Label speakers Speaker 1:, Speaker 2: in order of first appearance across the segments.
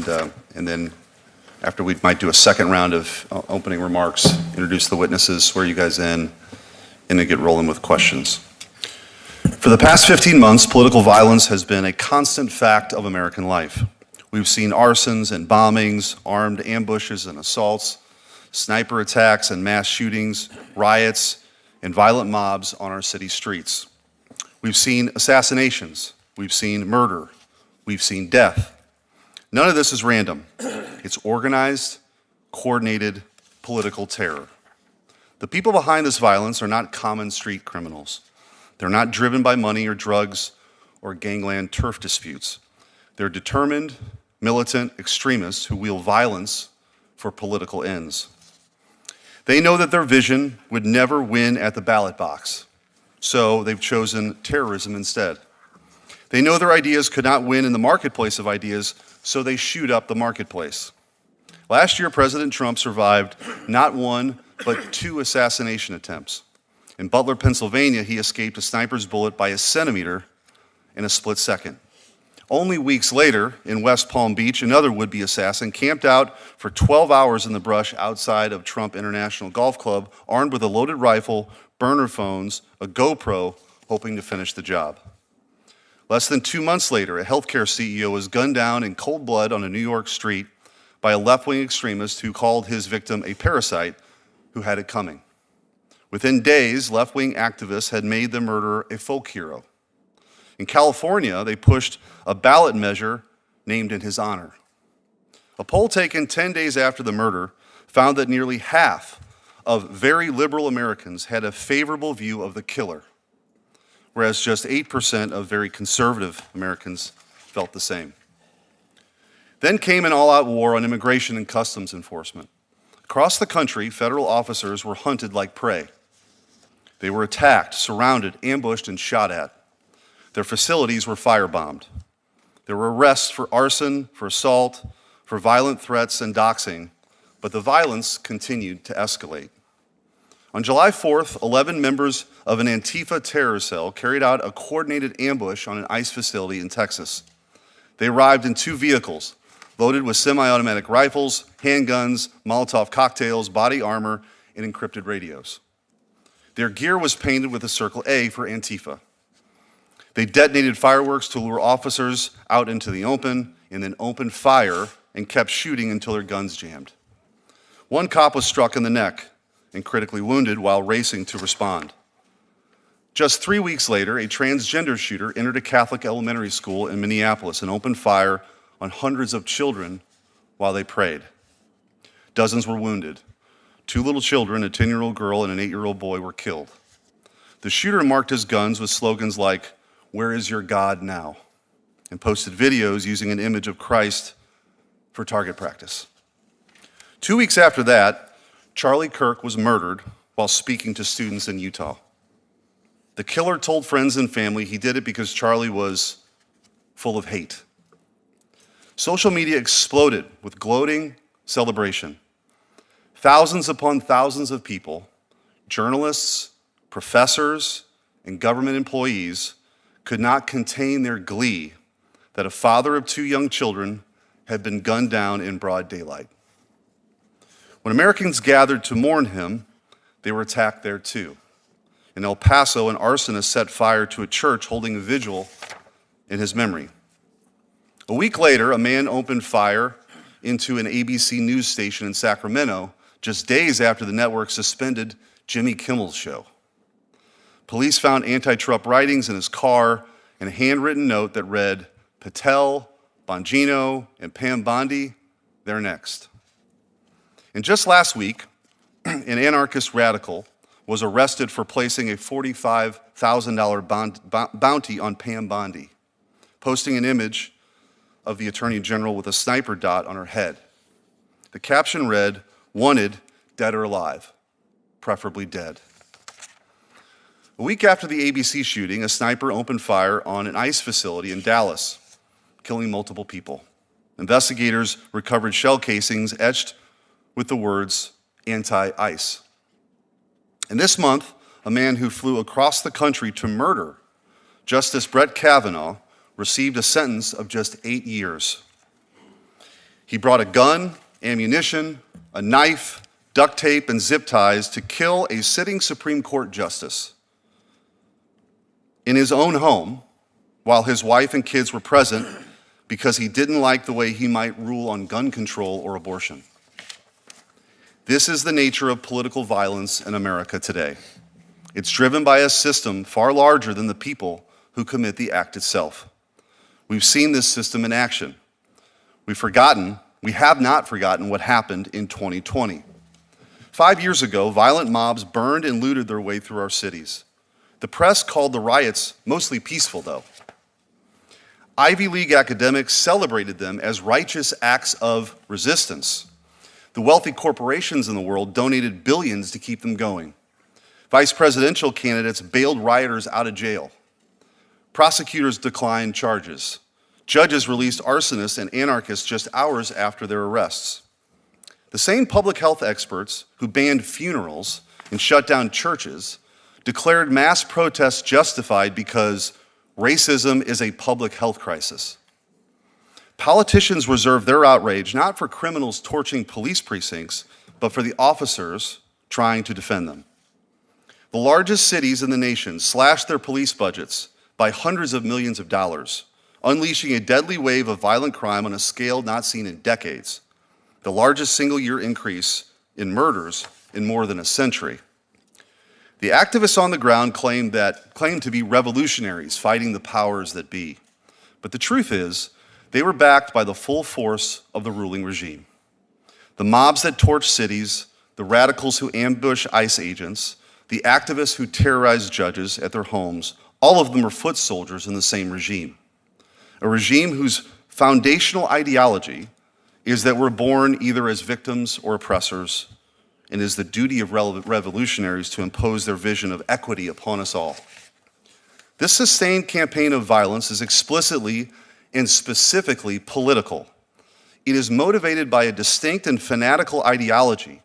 Speaker 1: and then after we might do a second round of opening remarks, introduce the witnesses, swear you guys in, and then get rolling with questions. For the past 15 months, political violence has been a constant fact of American life. We've seen arsons and bombings, armed ambushes and assaults, sniper attacks and mass shootings, riots, and violent mobs on our city streets. We've seen assassinations, we've seen murder, we've seen death. None of this is random. It's organized, coordinated political terror. The people behind this violence are not common street criminals. They're not driven by money or drugs or gangland turf disputes. They're determined, militant extremists who wield violence for political ends. They know that their vision would never win at the ballot box, so they've chosen terrorism instead. They know their ideas could not win in the marketplace of ideas, so they shoot up the marketplace. Last year, President Trump survived not one, but 2 assassination attempts. In Butler, Pennsylvania, he escaped a sniper's bullet by a centimeter in a split second. Only weeks later, in West Palm Beach, another would-be assassin camped out for 12 hours in the brush outside of Trump International Golf Club, armed with a loaded rifle, burner phones, a GoPro, hoping to finish the job. Less than 2 months later, a healthcare CEO was gunned down in cold blood on a New York street by a left-wing extremist who called his victim a parasite who had it coming. Within days, left-wing activists had made the murderer a folk hero. In California, they pushed a ballot measure named in his honor. A poll taken 10 days after the murder found that nearly half of very liberal Americans had a favorable view of the killer, whereas just 8% of very conservative Americans felt the same. Then came an all-out war on immigration and customs enforcement. Across the country, federal officers were hunted like prey. They were attacked, surrounded, ambushed, and shot at. Their facilities were firebombed. There were arrests for arson, for assault, for violent threats and doxing, but the violence continued to escalate. On July 4th, 11 members of an Antifa terror cell carried out a coordinated ambush on an ICE facility in Texas. They arrived in 2 vehicles, loaded with semi-automatic rifles, handguns, Molotov cocktails, body armor, and encrypted radios. Their gear was painted with a circle A for Antifa. They detonated fireworks to lure officers out into the open and then opened fire and kept shooting until their guns jammed. One cop was struck in the neck and critically wounded while racing to respond. Just 3 weeks later, a transgender shooter entered a Catholic elementary school in Minneapolis and opened fire on hundreds of children while they prayed. Dozens were wounded. 2 little children, a 10-year-old girl and an 8-year-old boy, were killed. The shooter marked his guns with slogans like, "Where is your God now?" and posted videos using an image of Christ for target practice. 2 weeks after that, Charlie Kirk was murdered while speaking to students in Utah. The killer told friends and family he did it because Charlie was full of hate. Social media exploded with gloating celebration. Thousands upon thousands of people, journalists, professors, and government employees could not contain their glee that a father of 2 young children had been gunned down in broad daylight. When Americans gathered to mourn him, they were attacked there too. In El Paso, an arsonist set fire to a church holding a vigil in his memory. A week later, a man opened fire into an ABC news station in Sacramento, just days after the network suspended Jimmy Kimmel's show. Police found anti-Trump writings in his car and a handwritten note that read, "Patel, Bongino, and Pam Bondi, they're next." And just last week, an anarchist radical was arrested for placing a $45,000 bounty on Pam Bondi, posting an image of the Attorney General with a sniper dot on her head. The caption read, "Wanted, dead or alive, preferably dead." A week after the ABC shooting, a sniper opened fire on an ICE facility in Dallas, killing multiple people. Investigators recovered shell casings etched with the words anti-ICE. And this month, a man who flew across the country to murder Justice Brett Kavanaugh received a sentence of just 8 years. He brought a gun, ammunition, a knife, duct tape, and zip ties to kill a sitting Supreme Court justice in his own home while his wife and kids were present because he didn't like the way he might rule on gun control or abortion. This is the nature of political violence in America today. It's driven by a system far larger than the people who commit the act itself. We've seen this system in action. We have not forgotten what happened in 2020. 5 years ago, violent mobs burned and looted their way through our cities. The press called the riots mostly peaceful, though. Ivy League academics celebrated them as righteous acts of resistance. The wealthy corporations in the world donated billions to keep them going. Vice presidential candidates bailed rioters out of jail. Prosecutors declined charges. Judges released arsonists and anarchists just hours after their arrests. The same public health experts who banned funerals and shut down churches declared mass protests justified because racism is a public health crisis. Politicians reserve their outrage not for criminals torching police precincts, but for the officers trying to defend them. The largest cities in the nation slashed their police budgets by hundreds of millions of dollars, unleashing a deadly wave of violent crime on a scale not seen in decades, the largest single-year increase in murders in more than a century. The activists on the ground claimed to be revolutionaries fighting the powers that be. But the truth is, they were backed by the full force of the ruling regime. The mobs that torch cities, the radicals who ambush ICE agents, the activists who terrorize judges at their homes, all of them are foot soldiers in the same regime. A regime whose foundational ideology is that we're born either as victims or oppressors, and is the duty of revolutionaries to impose their vision of equity upon us all. This sustained campaign of violence is explicitly and specifically political. It is motivated by a distinct and fanatical ideology,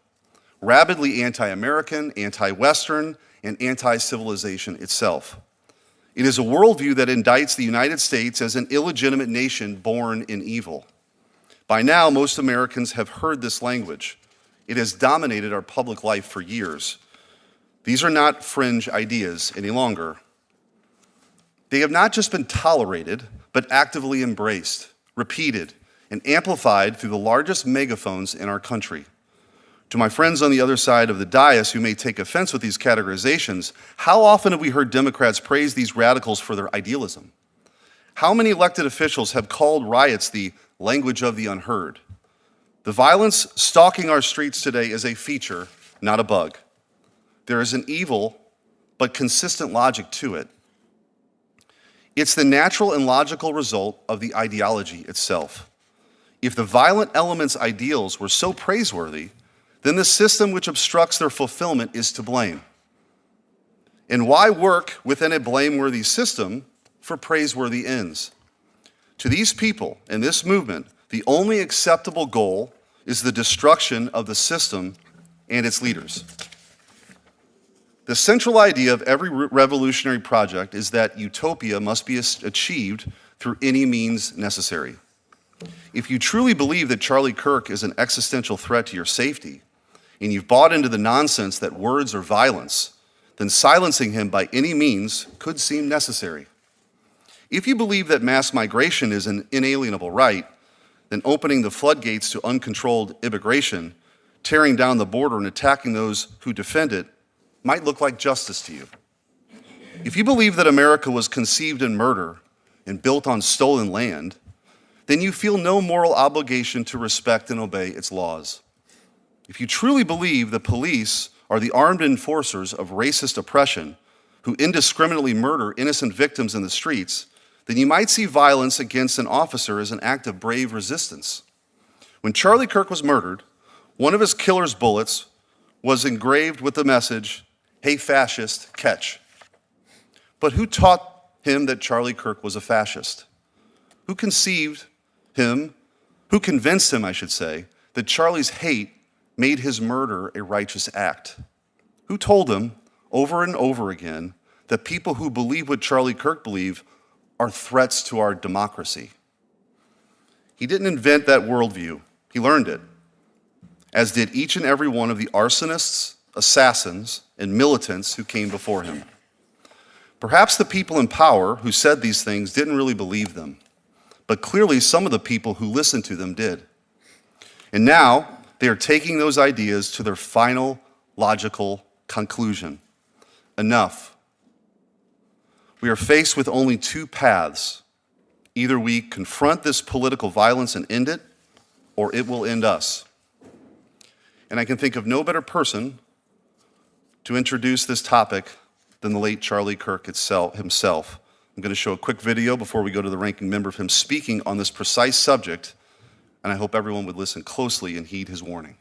Speaker 1: rabidly anti-American, anti-Western, and anti-civilization itself. It is a worldview that indicts the United States as an illegitimate nation born in evil. By now, most Americans have heard this language. It has dominated our public life for years. These are not fringe ideas any longer. They have not just been tolerated, but actively embraced, repeated, and amplified through the largest megaphones in our country. To my friends on the other side of the dais who may take offense with these categorizations, how often have we heard Democrats praise these radicals for their idealism? How many elected officials have called riots the language of the unheard? The violence stalking our streets today is a feature, not a bug. There is an evil but consistent logic to it. It's the natural and logical result of the ideology itself. If the violent elements' ideals were so praiseworthy, then the system which obstructs their fulfillment is to blame. And why work within a blameworthy system for praiseworthy ends? To these people and this movement, the only acceptable goal is the destruction of the system and its leaders. The central idea of every revolutionary project is that utopia must be achieved through any means necessary. If you truly believe that Charlie Kirk is an existential threat to your safety, and you've bought into the nonsense that words are violence, then silencing him by any means could seem necessary. If you believe that mass migration is an inalienable right, then opening the floodgates to uncontrolled immigration, tearing down the border and attacking those who defend it might look like justice to you. If you believe that America was conceived in murder and built on stolen land, then you feel no moral obligation to respect and obey its laws. If you truly believe the police are the armed enforcers of racist oppression who indiscriminately murder innocent victims in the streets, then you might see violence against an officer as an act of brave resistance. When Charlie Kirk was murdered, one of his killer's bullets was engraved with the message, "Hey fascist, catch." But who taught him that Charlie Kirk was a fascist? Who convinced him, I should say, that Charlie's hate made his murder a righteous act? Who told him over and over again that people who believe what Charlie Kirk believed are threats to our democracy? He didn't invent that worldview. He learned it, as did each and every one of the arsonists, assassins, and militants who came before him. Perhaps the people in power who said these things didn't really believe them, but clearly some of the people who listened to them did. And now they are taking those ideas to their final logical conclusion. Enough. We are faced with only two paths. Either we confront this political violence and end it, or it will end us. And I can think of no better person to introduce this topic than the late Charlie Kirk himself. I'm going to show a quick video before we go to the ranking member of him speaking on this precise subject, and I hope everyone would listen closely and heed his warning.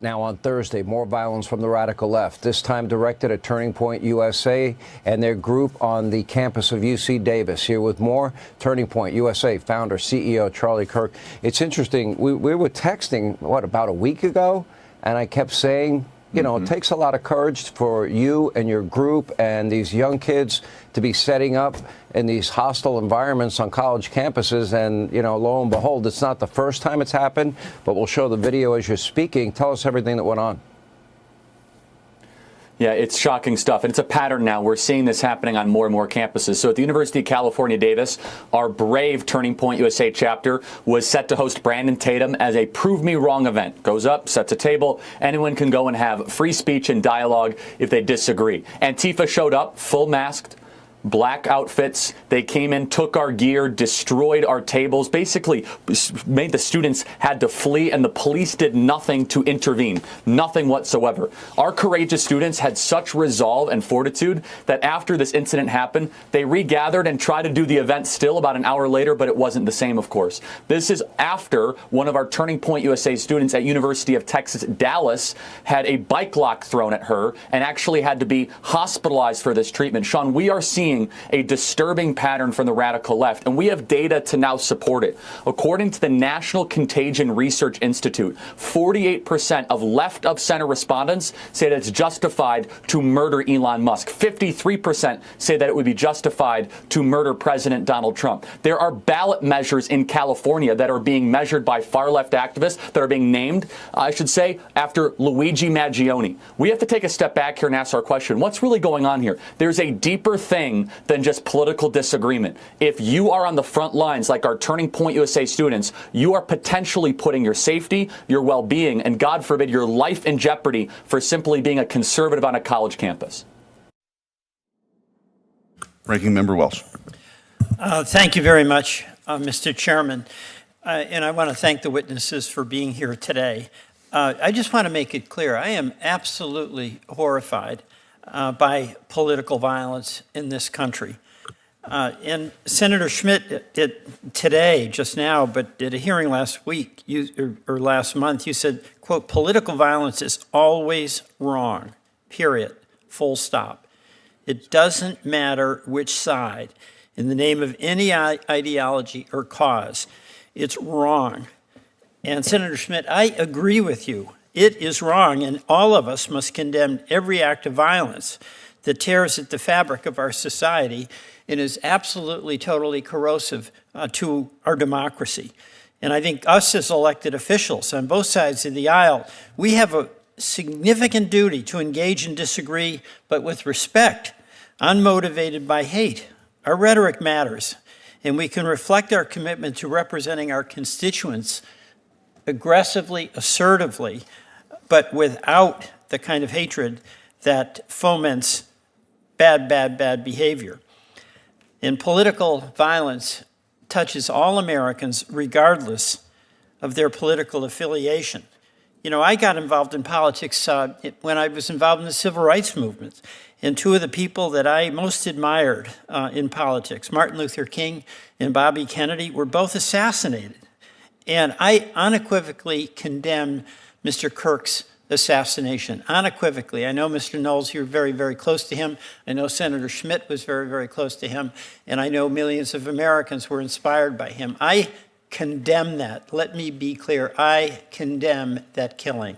Speaker 2: Now on Thursday, more violence from the radical left, this time directed at Turning Point USA and their group on the campus of UC Davis. Here with more, Turning Point USA founder, CEO Charlie Kirk. It's interesting, we were texting, about a week ago, and I kept saying, you know, it takes a lot of courage for you and your group and these young kids to be setting up in these hostile environments on college campuses. And, you know, lo and behold, it's not the first time it's happened, but we'll show the video as you're speaking. Tell us everything that went on.
Speaker 3: Yeah, it's shocking stuff, and it's a pattern now. We're seeing this happening on more and more campuses. So at the University of California, Davis, our brave Turning Point USA chapter was set to host Brandon Tatum as a Prove Me Wrong event. Goes up, sets a table. Anyone can go and have free speech and dialogue if they disagree. Antifa showed up, full masked, black outfits. They came in, took our gear, destroyed our tables, basically made the students had to flee, and the police did nothing to intervene, nothing whatsoever. Our courageous students had such resolve and fortitude that after this incident happened, they regathered and tried to do the event still about an hour later, but it wasn't the same, of course. This is after one of our Turning Point USA students at University of Texas, Dallas, had a bike lock thrown at her and actually had to be hospitalized for this treatment. Sean, we are seeing a disturbing pattern from the radical left, and we have data to now support it. According to the National Contagion Research Institute, 48% of left of center respondents say that it's justified to murder Elon Musk. 53% say that it would be justified to murder President Donald Trump. There are ballot measures in California that are being measured by far left activists that are being named, I should say, after Luigi Maggioni. We have to take a step back here and ask our question, what's really going on here? There's a deeper thing than just political disagreement. If you are on the front lines like our Turning Point USA students, you are potentially putting your safety, your well-being, and God forbid, your life in jeopardy for simply being a conservative on a college campus.
Speaker 1: Ranking Member Welsh.
Speaker 4: Thank you very much, Mr. Chairman. And I want to thank the witnesses for being here today. I just want to make it clear, I am absolutely horrified by political violence in this country. And Senator Schmidt, today, just now, but at a hearing last week or last month, you said, quote, political violence is always wrong, period, full stop. It doesn't matter which side, in the name of any ideology or cause, it's wrong. And Senator Schmidt, I agree with you. It is wrong, and all of us must condemn every act of violence that tears at the fabric of our society and is absolutely, totally corrosive to our democracy. And I think us as elected officials on both sides of the aisle, we have a significant duty to engage and disagree, but with respect, unmotivated by hate. Our rhetoric matters, and we can reflect our commitment to representing our constituents aggressively, assertively, but without the kind of hatred that foments bad behavior. And political violence touches all Americans regardless of their political affiliation. You know, I got involved in politics when I was involved in the civil rights movement. And two of the people that I most admired in politics, Martin Luther King and Bobby Kennedy, were both assassinated. And I unequivocally condemn Mr. Kirk's assassination, unequivocally. I know Mr. Knowles, you're very, very close to him. I know Senator Schmidt was very, very close to him. And I know millions of Americans were inspired by him. I condemn that. Let me be clear. I condemn that killing.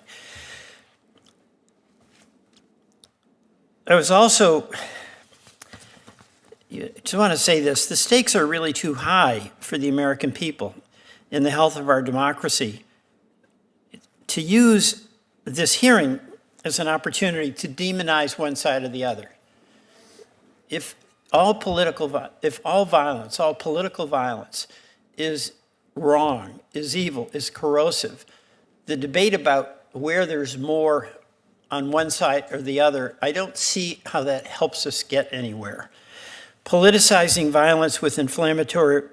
Speaker 4: I was also, I just want to say this, the stakes are really too high for the American people. in the health of our democracy, to use this hearing as an opportunity to demonize one side or the other. If all political violence is wrong, is evil, is corrosive, the debate about where there's more on one side or the other, I don't see how that helps us get anywhere. Politicizing violence with inflammatory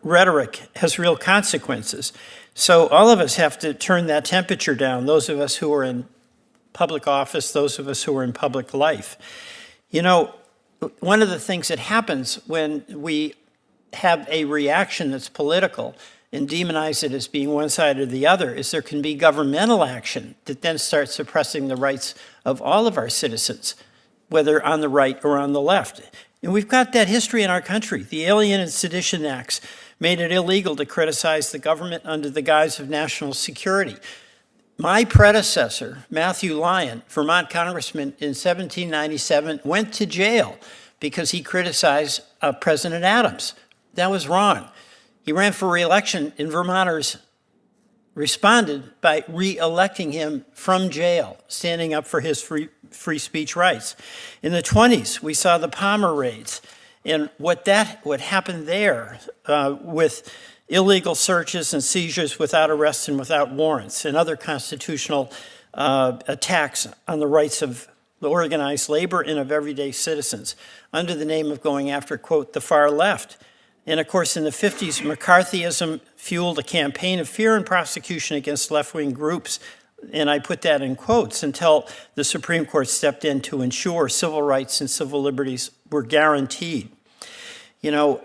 Speaker 4: rhetoric has real consequences. So all of us have to turn that temperature down, those of us who are in public office, those of us who are in public life. You know, one of the things that happens when we have a reaction that's political and demonize it as being one side or the other is there can be governmental action that then starts suppressing the rights of all of our citizens, whether on the right or on the left. And we've got that history in our country. The Alien and Sedition Acts made it illegal to criticize the government under the guise of national security. My predecessor, Matthew Lyon, Vermont congressman in 1797, went to jail because he criticized President Adams. That was wrong. He ran for re-election, and Vermonters responded by re-electing him from jail, standing up for his free speech rights. In the 20s, we saw the Palmer raids, and what happened there with illegal searches and seizures without arrest and without warrants, and other constitutional attacks on the rights of the organized labor and of everyday citizens under the name of going after, quote, the far left. And of course, in the 50s, McCarthyism fueled a campaign of fear and prosecution against left-wing groups, and I put that in quotes, until the Supreme Court stepped in to ensure civil rights and civil liberties were guaranteed. You know,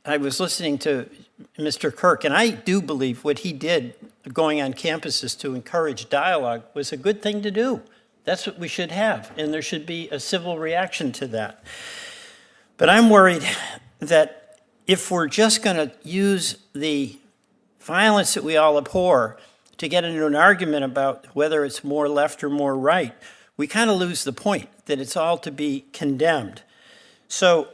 Speaker 4: I was listening to Mr. Kirk, and I do believe what he did going on campuses to encourage dialogue was a good thing to do. That's what we should have, and there should be a civil reaction to that. But I'm worried that if we're just going to use the violence that we all abhor to get into an argument about whether it's more left or more right, we kind of lose the point that it's all to be condemned. So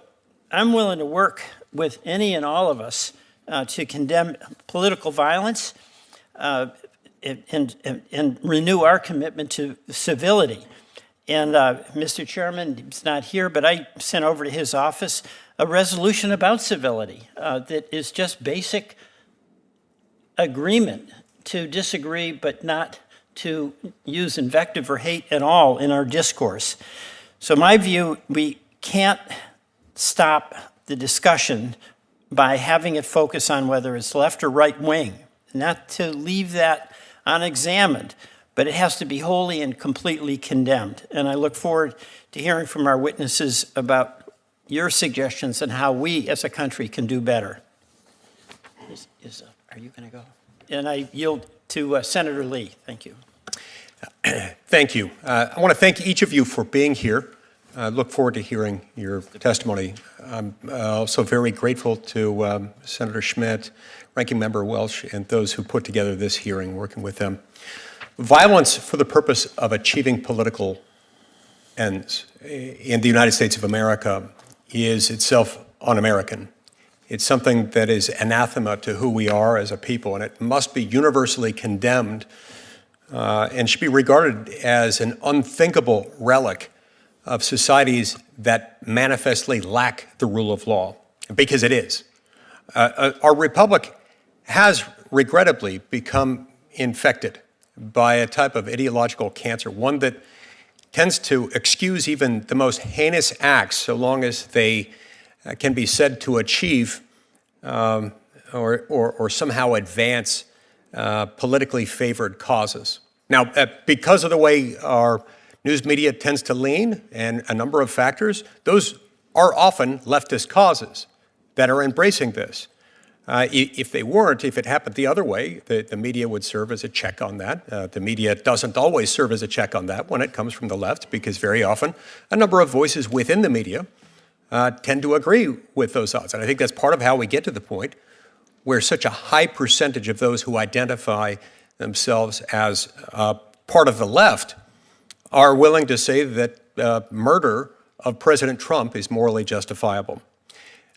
Speaker 4: I'm willing to work with any and all of us to condemn political violence and renew our commitment to civility. And Mr. Chairman, he's not here, but I sent over to his office a resolution about civility that is just basic agreement to disagree, but not to use invective or hate at all in our discourse. So my view, we can't stop the discussion by having it focus on whether it's left or right wing, not to leave that unexamined, but it has to be wholly and completely condemned. And I look forward to hearing from our witnesses about your suggestions and how we as a country can do better. Are you going to go? And I yield to Senator Lee. Thank you.
Speaker 5: Thank you. I want to thank each of you for being here. I look forward to hearing your testimony. I'm also very grateful to Senator Schmidt, Ranking Member Welch, and those who put together this hearing, working with them. Violence for the purpose of achieving political ends in the United States of America is itself un-American. It's something that is anathema to who we are as a people, and it must be universally condemned and should be regarded as an unthinkable relic of societies that manifestly lack the rule of law, because it is. Our republic has regrettably become infected by a type of ideological cancer, one that tends to excuse even the most heinous acts so long as they can be said to achieve or somehow advance politically favored causes. Now, because of the way our news media tends to lean and a number of factors, those are often leftist causes that are embracing this. If they weren't, if it happened the other way, the media would serve as a check on that. The media doesn't always serve as a check on that when it comes from the left, because very often a number of voices within the media tend to agree with those odds. And I think that's part of how we get to the point where such a high percentage of those who identify themselves as part of the left are willing to say that murder of President Trump is morally justifiable.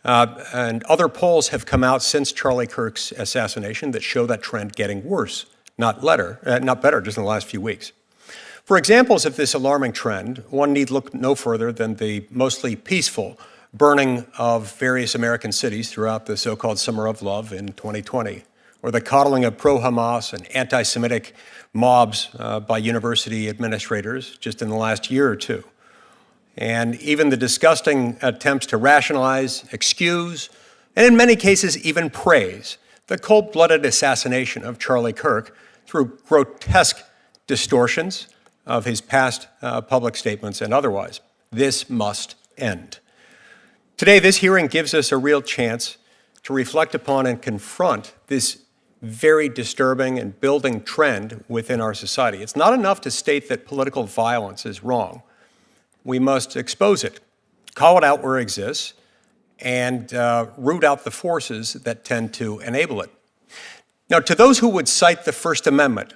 Speaker 5: And other polls have come out since Charlie Kirk's assassination that show that trend getting worse, not better, just in the last few weeks. For examples of this alarming trend, one need look no further than the mostly peaceful burning of various American cities throughout the so-called Summer of Love in 2020, or the coddling of pro-Hamas and anti-Semitic mobs by university administrators just in the last year or two. And even the disgusting attempts to rationalize, excuse, and in many cases even praise the cold-blooded assassination of Charlie Kirk through grotesque distortions of his past public statements and otherwise. This must end. Today, this hearing gives us a real chance to reflect upon and confront this very disturbing and building trend within our society. It's not enough to state that political violence is wrong. We must expose it, call it out where it exists, and root out the forces that tend to enable it. Now, to those who would cite the First Amendment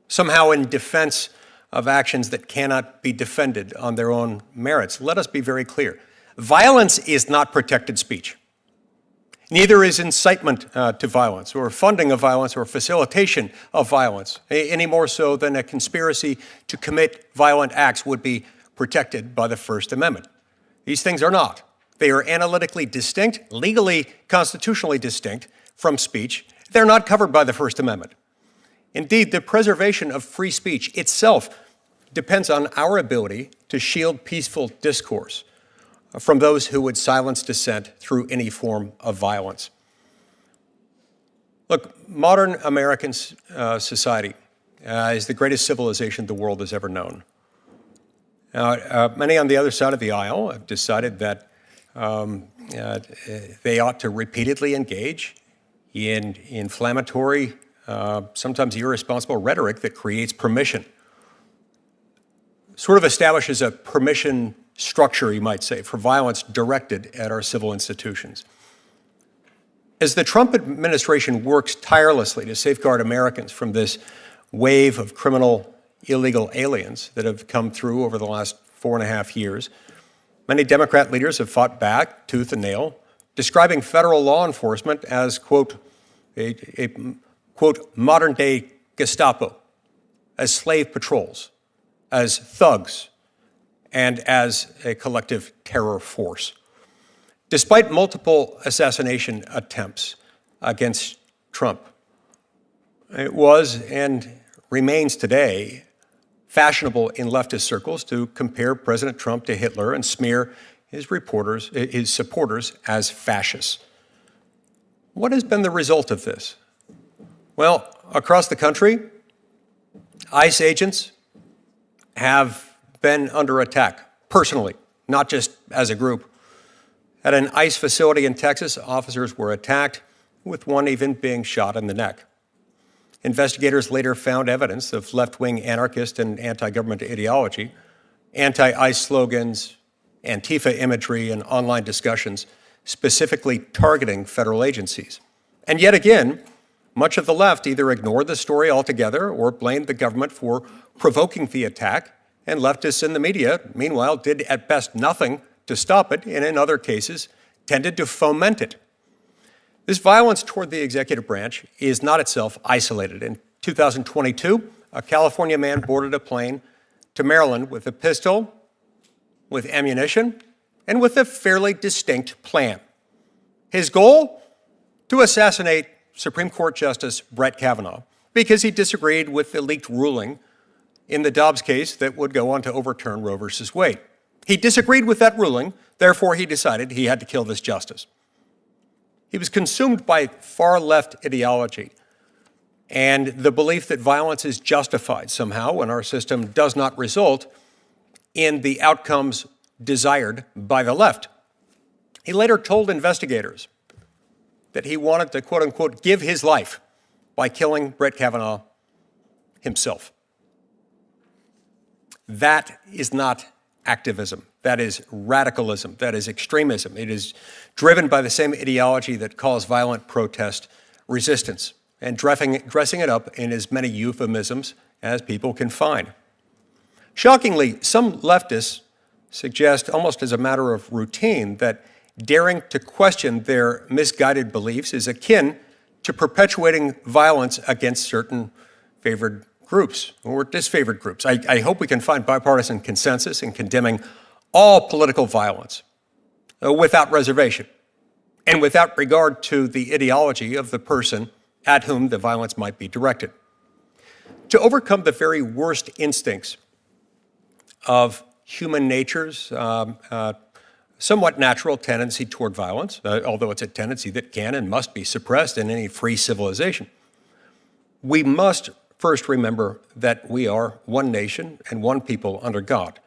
Speaker 5: somehow in defense of actions that cannot be defended on their own merits, let us be very clear. Violence is not protected speech. Neither is incitement to violence or funding of violence or facilitation of violence, any more so than a conspiracy to commit violent acts would be protected by the First Amendment. These things are not. They are analytically distinct, legally, constitutionally distinct from speech. They're not covered by the First Amendment. Indeed, the preservation of free speech itself depends on our ability to shield peaceful discourse from those who would silence dissent through any form of violence. Look, modern American society is the greatest civilization the world has ever known. Many on the other side of the aisle have decided that they ought to repeatedly engage in inflammatory, sometimes irresponsible rhetoric that creates permission, sort of establishes a permission structure, you might say, for violence directed at our civil institutions. As the Trump administration works tirelessly to safeguard Americans from this wave of criminal, illegal aliens that have come through over the last 4.5 years, many Democrat leaders have fought back tooth and nail, describing federal law enforcement as, quote, a quote, modern-day Gestapo, as slave patrols, as thugs, and as a collective terror force. Despite multiple assassination attempts against Trump, it was and remains today fashionable in leftist circles to compare President Trump to Hitler and smear his supporters as fascists. What has been the result of this? Well, across the country, ICE agents have been under attack, personally, not just as a group. At an ICE facility in Texas, officers were attacked, with one even being shot in the neck. Investigators later found evidence of left-wing anarchist and anti-government ideology, anti-ICE slogans, Antifa imagery, and online discussions specifically targeting federal agencies. And yet again, much of the left either ignored the story altogether or blamed the government for provoking the attack, and leftists in the media, meanwhile, did at best nothing to stop it, and in other cases, tended to foment it. This violence toward the executive branch is not itself isolated. In 2022, a California man boarded a plane to Maryland with a pistol, with ammunition, and with a fairly distinct plan. His goal? To assassinate Supreme Court Justice Brett Kavanaugh because he disagreed with the leaked ruling in the Dobbs case that would go on to overturn Roe v. Wade. He disagreed with that ruling, therefore he decided he had to kill this justice. He was consumed by far-left ideology and the belief that violence is justified somehow when our system does not result in the outcomes desired by the left. He later told investigators that he wanted to, quote-unquote, give his life by killing Brett Kavanaugh himself. That is not activism. That is radicalism. That is extremism. It is driven by the same ideology that calls violent protest resistance and dressing it up in as many euphemisms as people can find. Shockingly, some leftists suggest, almost as a matter of routine, that Daring to question their misguided beliefs is akin to perpetuating violence against certain favored groups or disfavored groups. I hope we can find bipartisan consensus in condemning all political violence without reservation and without regard to the ideology of the person at whom the violence might be directed. To overcome the very worst instincts of human nature's somewhat natural tendency toward violence, although it's a tendency that can and must be suppressed in any free civilization, we must first remember that we are one nation and one people under God,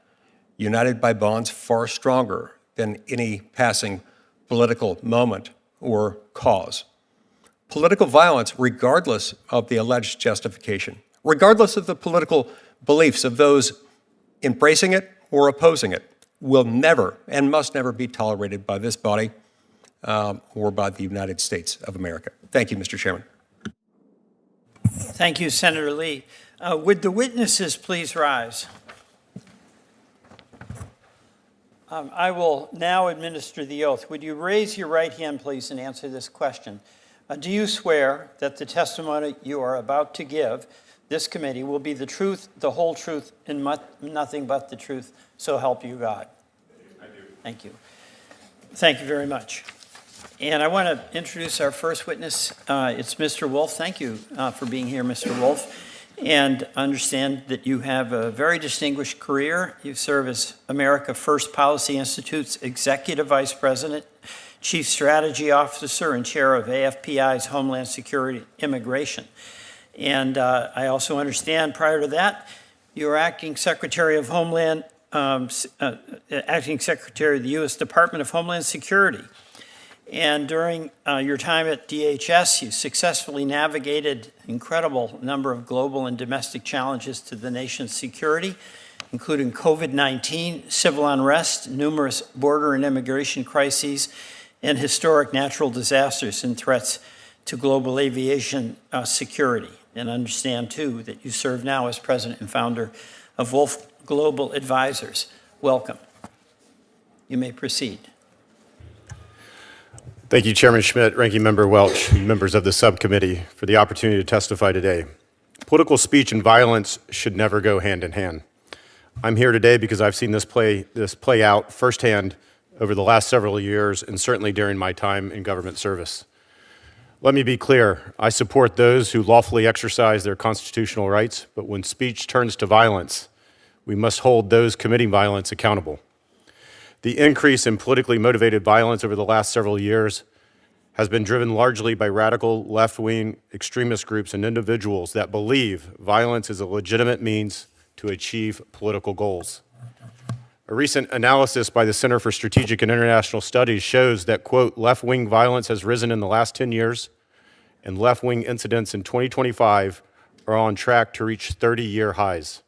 Speaker 5: united by bonds far stronger than any passing political moment or cause. Political violence, regardless of the alleged justification, regardless of the political beliefs of those embracing it or opposing it, will never and must never be tolerated by this body or by the United States of America. Thank you, Mr. Chairman.
Speaker 4: Thank you, Senator Lee. Would the witnesses please rise? I will now administer the oath. Would you raise your right hand, please, and answer this question? Do you swear that the testimony you are about to give this committee will be the truth, the whole truth, and nothing but the truth, so help you God?
Speaker 6: I do.
Speaker 4: Thank you. Thank you very much. And I want to introduce our first witness. It's Mr. Wolf. Thank you for being here, Mr. Wolf. And understand that you have a very distinguished career. You serve as America First Policy Institute's Executive Vice President, Chief Strategy Officer, and Chair of AFPI's Homeland Security Immigration. And I also understand prior to that, you were Acting Secretary of Homeland, Acting Secretary of the U.S. Department of Homeland Security. And during your time at DHS, you successfully navigated an incredible number of global and domestic challenges to the nation's security, including COVID-19, civil unrest, numerous border and immigration crises, and historic natural disasters and threats to global aviation security. And understand, too, that you serve now as president and founder of Wolf Global Advisors. Welcome. You may proceed.
Speaker 6: Thank you, Chairman Schmidt, Ranking Member Welch, and members of the subcommittee for the opportunity to testify today. Political speech and violence should never go hand in hand. I'm here today because I've seen this play out firsthand over the last several years and certainly during my time in government service. Let me be clear, I support those who lawfully exercise their constitutional rights, but when speech turns to violence, we must hold those committing violence accountable. The increase in politically motivated violence over the last several years has been driven largely by radical left-wing extremist groups and individuals that believe violence is a legitimate means to achieve political goals. A recent analysis by the Center for Strategic and International Studies shows that, quote, left-wing violence has risen in the last 10 years, and left-wing incidents in 2025 are on track to reach 30-year highs.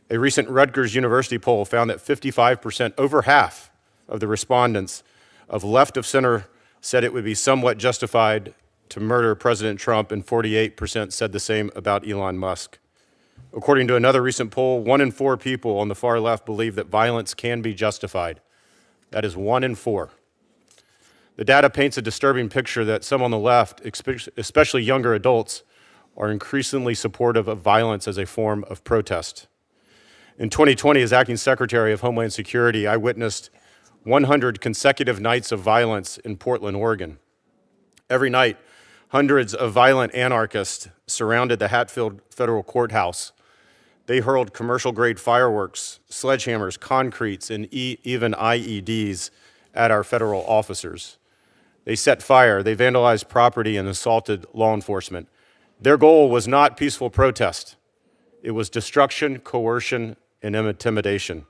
Speaker 6: A recent Rutgers University poll found that 55%, over half of the respondents of left of center said it would be somewhat justified to murder President Trump, and 48% said the same about Elon Musk. According to another recent poll, 1 in 4 people on the far left believe that violence can be justified. That is 1 in 4. The data paints a disturbing picture that some on the left, especially younger adults, are increasingly supportive of violence as a form of protest. In 2020, as Acting Secretary of Homeland Security, I witnessed 100 consecutive nights of violence in Portland, Oregon. Every night, hundreds of violent anarchists surrounded the Hatfield Federal Courthouse. They hurled commercial-grade fireworks, sledgehammers, concretes, and even IEDs at our federal officers. They set fire, they vandalized property, and assaulted law enforcement. Their goal was not peaceful protest. It was destruction, coercion, and intimidation.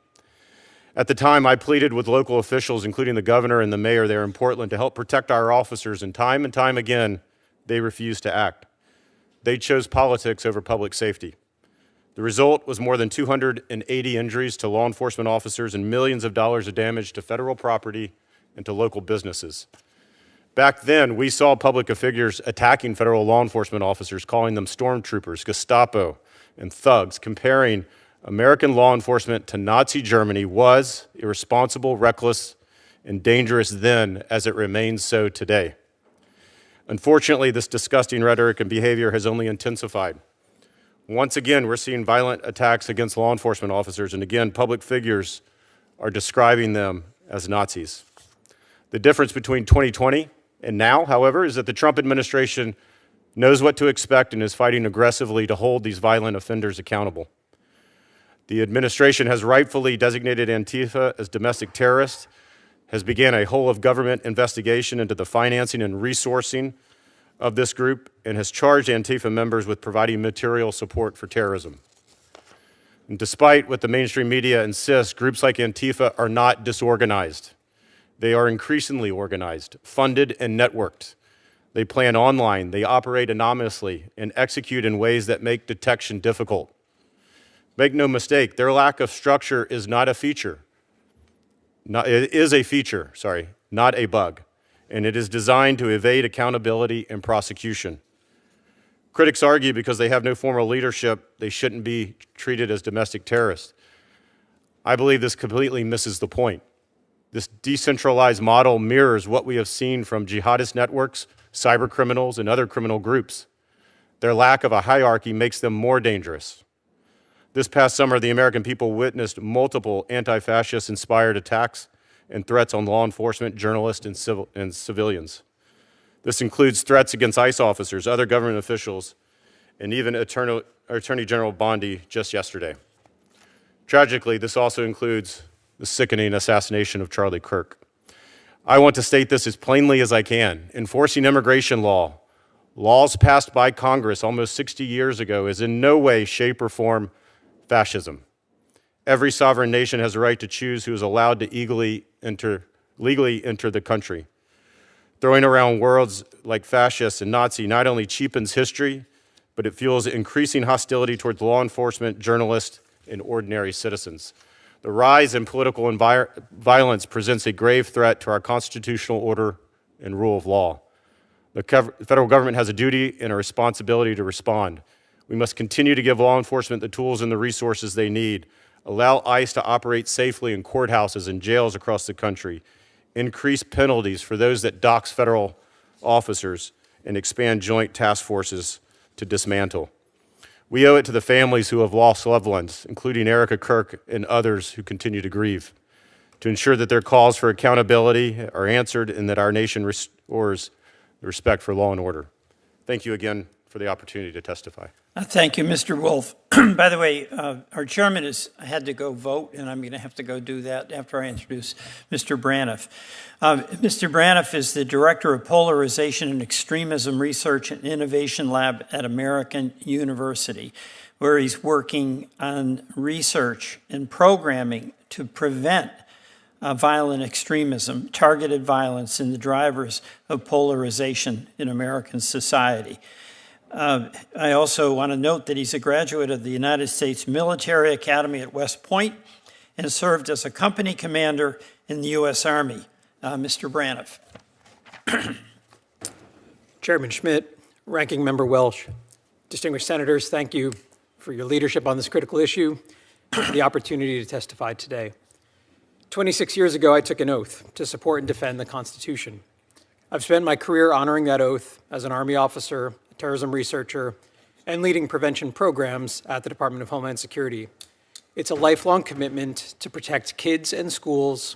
Speaker 6: At the time, I pleaded with local officials, including the governor and the mayor there in Portland, to help protect our officers, and time again, they refused to act. They chose politics over public safety. The result was more than 280 injuries to law enforcement officers and millions of dollars of damage to federal property and to local businesses. Back then, we saw public figures attacking federal law enforcement officers, calling them stormtroopers, Gestapo, and thugs. Comparing American law enforcement to Nazi Germany was irresponsible, reckless, and dangerous then as it remains so today. Unfortunately, this disgusting rhetoric and behavior has only intensified. Once again, we're seeing violent attacks against law enforcement officers, and again, public figures are describing them as Nazis. The difference between 2020 and now, however, is that the Trump administration knows what to expect and is fighting aggressively to hold these violent offenders accountable. The administration has rightfully designated Antifa as domestic terrorists, has began a whole-of-government investigation into the financing and resourcing of this group, and has charged Antifa members with providing material support for terrorism. And despite what the mainstream media insists, groups like Antifa are not disorganized. They are increasingly organized, funded, and networked. They plan online, they operate anonymously, and execute in ways that make detection difficult. Make no mistake, their lack of structure is not a feature. It is a feature, not a bug. And it is designed to evade accountability and prosecution. Critics argue because they have no formal leadership, they shouldn't be treated as domestic terrorists. I believe this completely misses the point. This decentralized model mirrors what we have seen from jihadist networks, cyber criminals, and other criminal groups. Their lack of a hierarchy makes them more dangerous. This past summer, the American people witnessed multiple anti-fascist inspired attacks and threats on law enforcement, journalists, and civilians. This includes threats against ICE officers, other government officials, and even Attorney General Bondi just yesterday. Tragically, this also includes the sickening assassination of Charlie Kirk. I want to state this as plainly as I can. Enforcing immigration laws passed by Congress almost 60 years ago, is in no way, shape, or form fascism. Every sovereign nation has a right to choose who is allowed to legally enter the country. Throwing around words like fascist and Nazi not only cheapens history, but it fuels increasing hostility towards law enforcement, journalists, and ordinary citizens. The rise in political violence presents a grave threat to our constitutional order and rule of law. The federal government has a duty and a responsibility to respond. We must continue to give law enforcement the tools and the resources they need, allow ICE to operate safely in courthouses and jails across the country, increase penalties for those that dox federal officers, and expand joint task forces to dismantle. We owe it to the families who have lost loved ones, including Erica Kirk and others who continue to grieve, to ensure that their calls for accountability are answered and that our nation restores the respect for law and order. Thank you again for the opportunity to testify.
Speaker 4: Thank you, Mr. Wolf. By the way, our chairman has had to go vote, and I'm going to have to go do that after I introduce Mr. Braniff. Mr. Braniff is the Director of Polarization and Extremism Research and Innovation Lab at American University, where he's working on research and programming to prevent violent extremism, targeted violence, and the drivers of polarization in American society. I also want to note that he's a graduate of the United States Military Academy at West Point and served as a company commander in the U.S. Army. Mr. Braniff.
Speaker 7: Chairman Schmidt, Ranking Member Welch, distinguished senators, thank you for your leadership on this critical issue and for the opportunity to testify today. 26 years ago, I took an oath to support and defend the Constitution. I've spent my career honoring that oath as an Army officer, terrorism researcher, and leading prevention programs at the Department of Homeland Security. It's a lifelong commitment to protect kids and schools,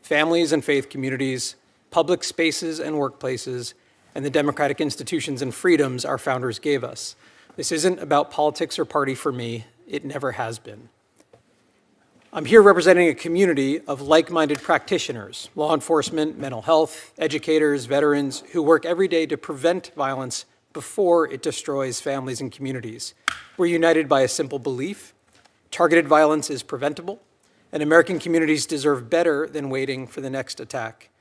Speaker 7: families and faith communities, public spaces and workplaces, and the democratic institutions and freedoms our founders gave us. This isn't about politics or party for me. It never has been. I'm here representing a community of like-minded practitioners, law enforcement, mental health, educators, veterans, who work every day to prevent violence before it destroys families and communities. We're united by a simple belief: targeted violence is preventable, and American communities deserve better than waiting for the next attack.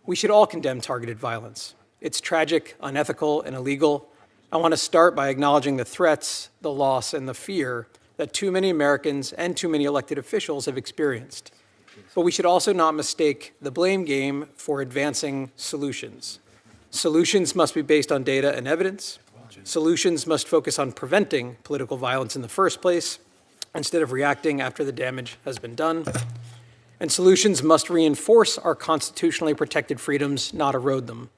Speaker 7: We should all condemn targeted violence. It's tragic, unethical, and illegal. I want to start by acknowledging the threats, the loss, and the fear that too many Americans and too many elected officials have experienced. But we should also not mistake the blame game for advancing solutions. Solutions must be based on data and evidence. Solutions must focus on preventing political violence in the first place, instead of reacting after the damage has been done. and solutions must reinforce our constitutionally protected freedoms, not erode them.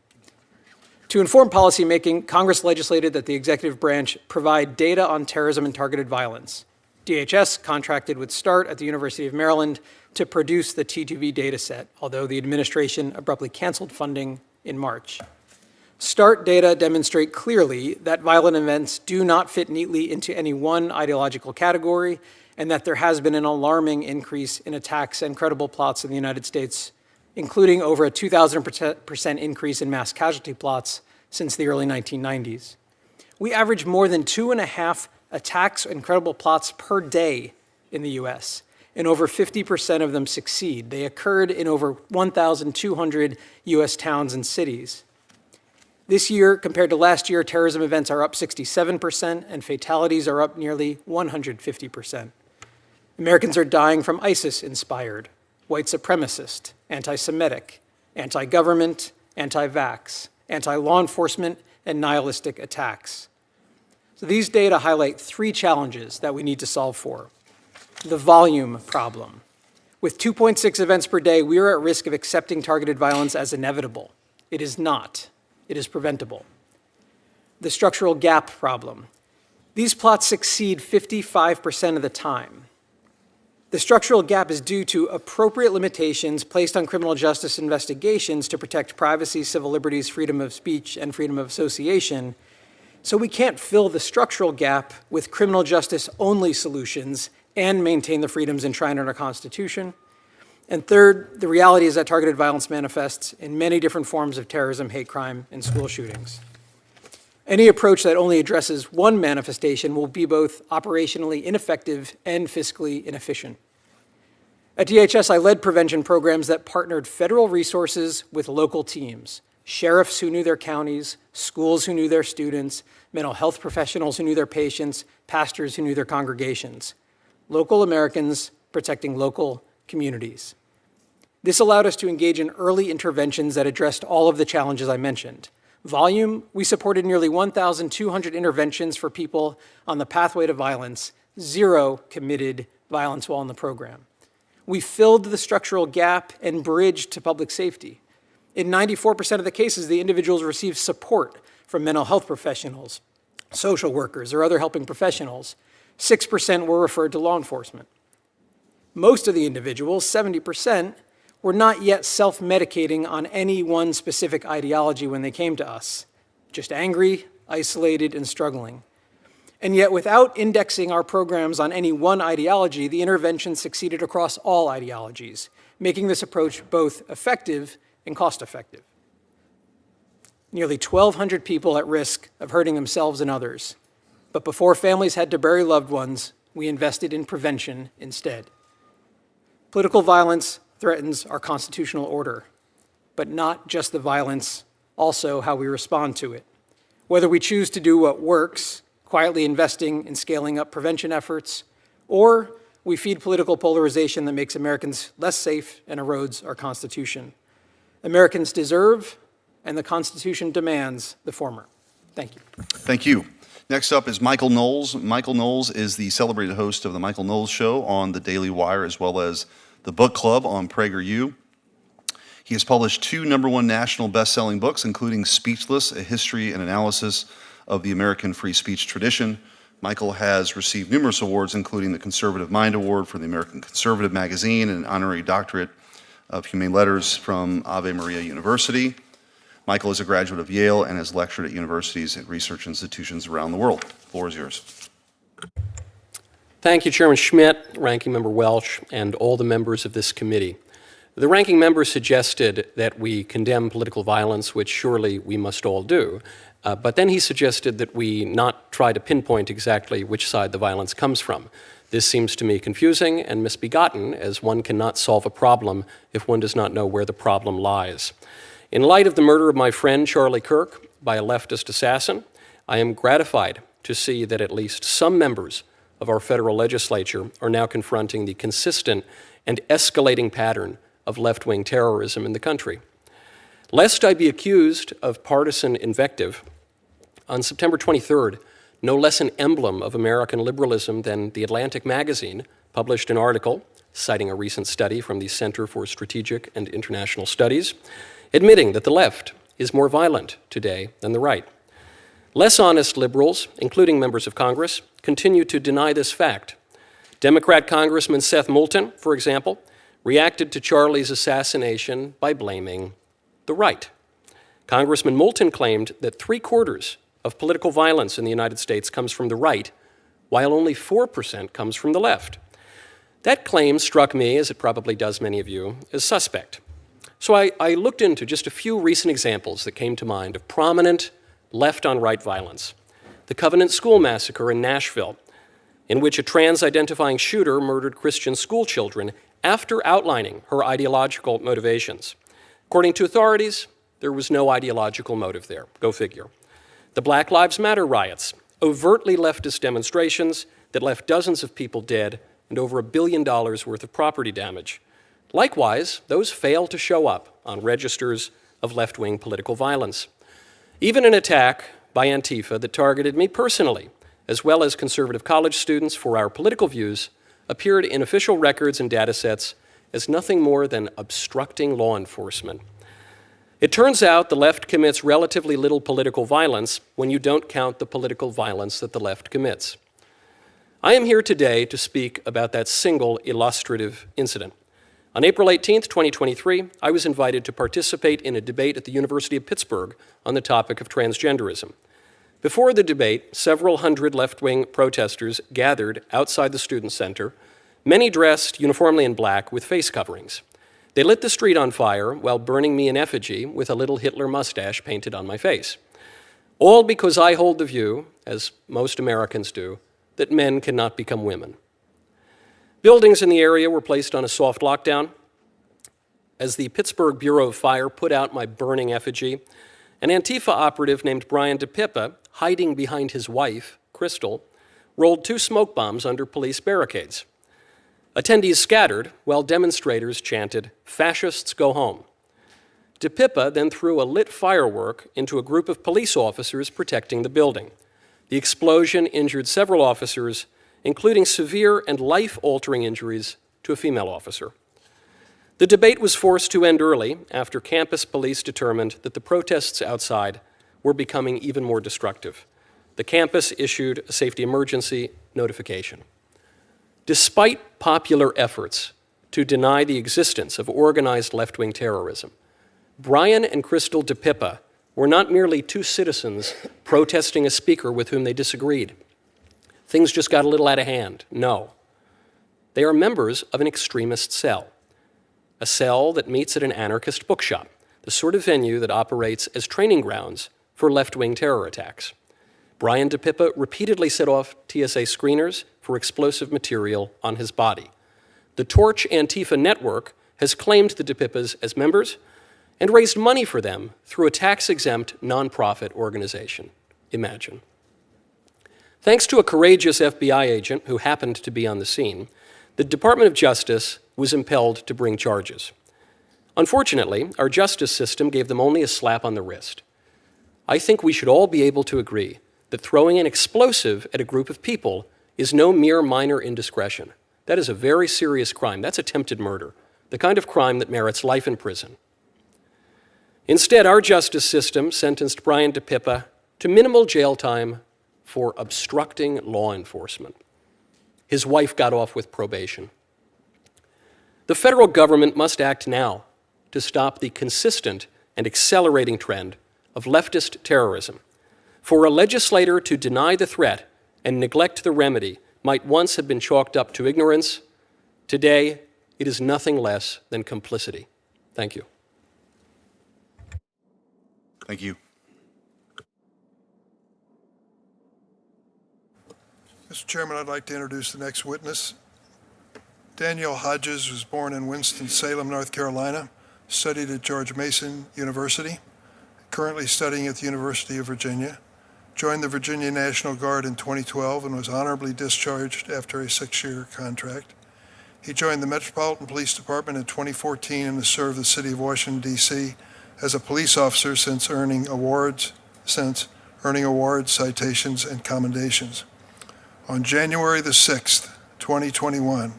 Speaker 7: To inform policymaking, Congress legislated that the executive branch provide data on terrorism and targeted violence. DHS contracted with START at the University of Maryland to produce the T2V dataset, although the administration abruptly canceled funding in March. START data demonstrate clearly that violent events do not fit neatly into any one ideological category, and that there has been an alarming increase in attacks and credible plots in the United States, including over a 2,000% increase in mass casualty plots since the early 1990s. We average more than 2.5 attacks and credible plots per day in the US, and over 50% of them succeed. They occurred in over 1,200 US towns and cities. This year, compared to last year, terrorism events are up 67% and fatalities are up nearly 150%. Americans are dying from ISIS-inspired, white supremacist, anti-Semitic, anti-government, anti-vax, anti-law enforcement, and nihilistic attacks. So these data highlight 3 challenges that we need to solve for. The volume problem. With 2.6 events per day, we are at risk of accepting targeted violence as inevitable. It is not. It is preventable. The structural gap problem. These plots succeed 55% of the time. The structural gap is due to appropriate limitations placed on criminal justice investigations to protect privacy, civil liberties, freedom of speech, and freedom of association. So we can't fill the structural gap with criminal justice-only solutions and maintain the freedoms enshrined in our Constitution. And third, the reality is that targeted violence manifests in many different forms of terrorism, hate crime, and school shootings. Any approach that only addresses one manifestation will be both operationally ineffective and fiscally inefficient. At DHS, I led prevention programs that partnered federal resources with local teams, sheriffs who knew their counties, schools who knew their students, mental health professionals who knew their patients, pastors who knew their congregations. Local Americans protecting local communities. This allowed us to engage in early interventions that addressed all of the challenges I mentioned. Volume, we supported nearly 1,200 interventions for people on the pathway to violence, 0 committed violence while in the program. We filled the structural gap and bridged to public safety. In 94% of the cases, the individuals received support from mental health professionals, social workers, or other helping professionals. 6% were referred to law enforcement. Most of the individuals, 70%, were not yet self-medicating on any one specific ideology when they came to us, just angry, isolated, and struggling. And yet, without indexing our programs on any one ideology, the intervention succeeded across all ideologies, making this approach both effective and cost-effective. Nearly 1,200 people at risk of hurting themselves and others. But before families had to bury loved ones, we invested in prevention instead. Political violence threatens our constitutional order, but not just the violence, also how we respond to it. Whether we choose to do what works, quietly investing in scaling up prevention efforts, or we feed political polarization that makes Americans less safe and erodes our Constitution. Americans deserve, and the Constitution demands, the former. Thank you.
Speaker 1: Thank you. Next up is Michael Knowles. Michael Knowles is the celebrated host of the Michael Knowles Show on the DailyWire, as well as the Book Club on PragerU. He has published 2 #1 national best-selling books, including Speechless, A History and Analysis of the American Free Speech Tradition. Michael has received numerous awards, including the Conservative Mind Award from the American Conservative Magazine and an honorary doctorate of Humane Letters from Ave Maria University. Michael is a graduate of Yale and has lectured at universities and research institutions around the world. The floor is yours.
Speaker 8: Thank you, Chairman Schmidt, Ranking Member Welch, and all the members of this committee. The ranking member suggested that we condemn political violence, which surely we must all do, but then he suggested that we not try to pinpoint exactly which side the violence comes from. This seems to me confusing and misbegotten, as one cannot solve a problem if one does not know where the problem lies. In light of the murder of my friend Charlie Kirk by a leftist assassin, I am gratified to see that at least some members of our federal legislature are now confronting the consistent and escalating pattern of left-wing terrorism in the country. Lest I be accused of partisan invective, on September 23rd, no less an emblem of American liberalism than The Atlantic magazine published an article citing a recent study from the Center for Strategic and International Studies, admitting that the left is more violent today than the right. Less honest liberals, including members of Congress, continue to deny this fact. Democrat Congressman Seth Moulton, for example, reacted to Charlie's assassination by blaming the right. Congressman Moulton claimed that 3/4 of political violence in the United States comes from the right, while only 4% comes from the left. That claim struck me, as it probably does many of you, as suspect. So I looked into just a few recent examples that came to mind of prominent left-on-right violence. The Covenant School Massacre in Nashville, in which a trans-identifying shooter murdered Christian school children after outlining her ideological motivations. According to authorities, there was no ideological motive there. Go figure. The Black Lives Matter riots, overtly leftist demonstrations that left dozens of people dead and over $1 billion worth of property damage. Likewise, those fail to show up on registers of left-wing political violence. Even an attack by Antifa that targeted me personally, as well as conservative college students for our political views, appeared in official records and data sets as nothing more than obstructing law enforcement. It turns out the left commits relatively little political violence when you don't count the political violence that the left commits. I am here today to speak about that single illustrative incident. On April 18, 2023, I was invited to participate in a debate at the University of Pittsburgh on the topic of transgenderism. Before the debate, several hundred left-wing protesters gathered outside the Student Center, many dressed uniformly in black with face coverings. They lit the street on fire while burning me in effigy with a little Hitler mustache painted on my face. All because I hold the view, as most Americans do, that men cannot become women. Buildings in the area were placed on a soft lockdown. As the Pittsburgh Bureau of Fire put out my burning effigy, an Antifa operative named Brian DePippa, hiding behind his wife, Crystal, rolled 2 smoke bombs under police barricades. Attendees scattered while demonstrators chanted, "Fascists go home." DePippa then threw a lit firework into a group of police officers protecting the building. The explosion injured several officers, including severe and life-altering injuries to a female officer. The debate was forced to end early after campus police determined that the protests outside were becoming even more destructive. The campus issued a safety emergency notification. Despite popular efforts to deny the existence of organized left-wing terrorism, Brian and Crystal DePippa were not merely 2 citizens protesting a speaker with whom they disagreed. Things just got a little out of hand. No. They are members of an extremist cell, a cell that meets at an anarchist bookshop, the sort of venue that operates as training grounds for left-wing terror attacks. Brian DePippa repeatedly set off TSA screeners for explosive material on his body. The Torch Antifa network has claimed the DePippas as members and raised money for them through a tax-exempt nonprofit organization. Imagine. Thanks to a courageous FBI agent who happened to be on the scene, the Department of Justice was impelled to bring charges. Unfortunately, our justice system gave them only a slap on the wrist. I think we should all be able to agree that throwing an explosive at a group of people is no mere minor indiscretion. That is a very serious crime. That's attempted murder, the kind of crime that merits life in prison. Instead, our justice system sentenced Brian DePippa to minimal jail time for obstructing law enforcement. His wife got off with probation. The federal government must act now to stop the consistent and accelerating trend of leftist terrorism. For a legislator to deny the threat and neglect the remedy might once have been chalked up to ignorance. Today, it is nothing less than complicity. Thank you.
Speaker 1: Thank you.
Speaker 9: Mr. Chairman, I'd like to introduce the next witness. Danielle Hodges was born in Winston-Salem, North Carolina, studied at George Mason University, currently studying at the University of Virginia, joined the Virginia National Guard in 2012 and was honorably discharged after a 6-year contract. He joined the Metropolitan Police Department in 2014 and has served the city of Washington, D.C. as a police officer since earning awards, citations, and commendations. On January the 6th, 2021,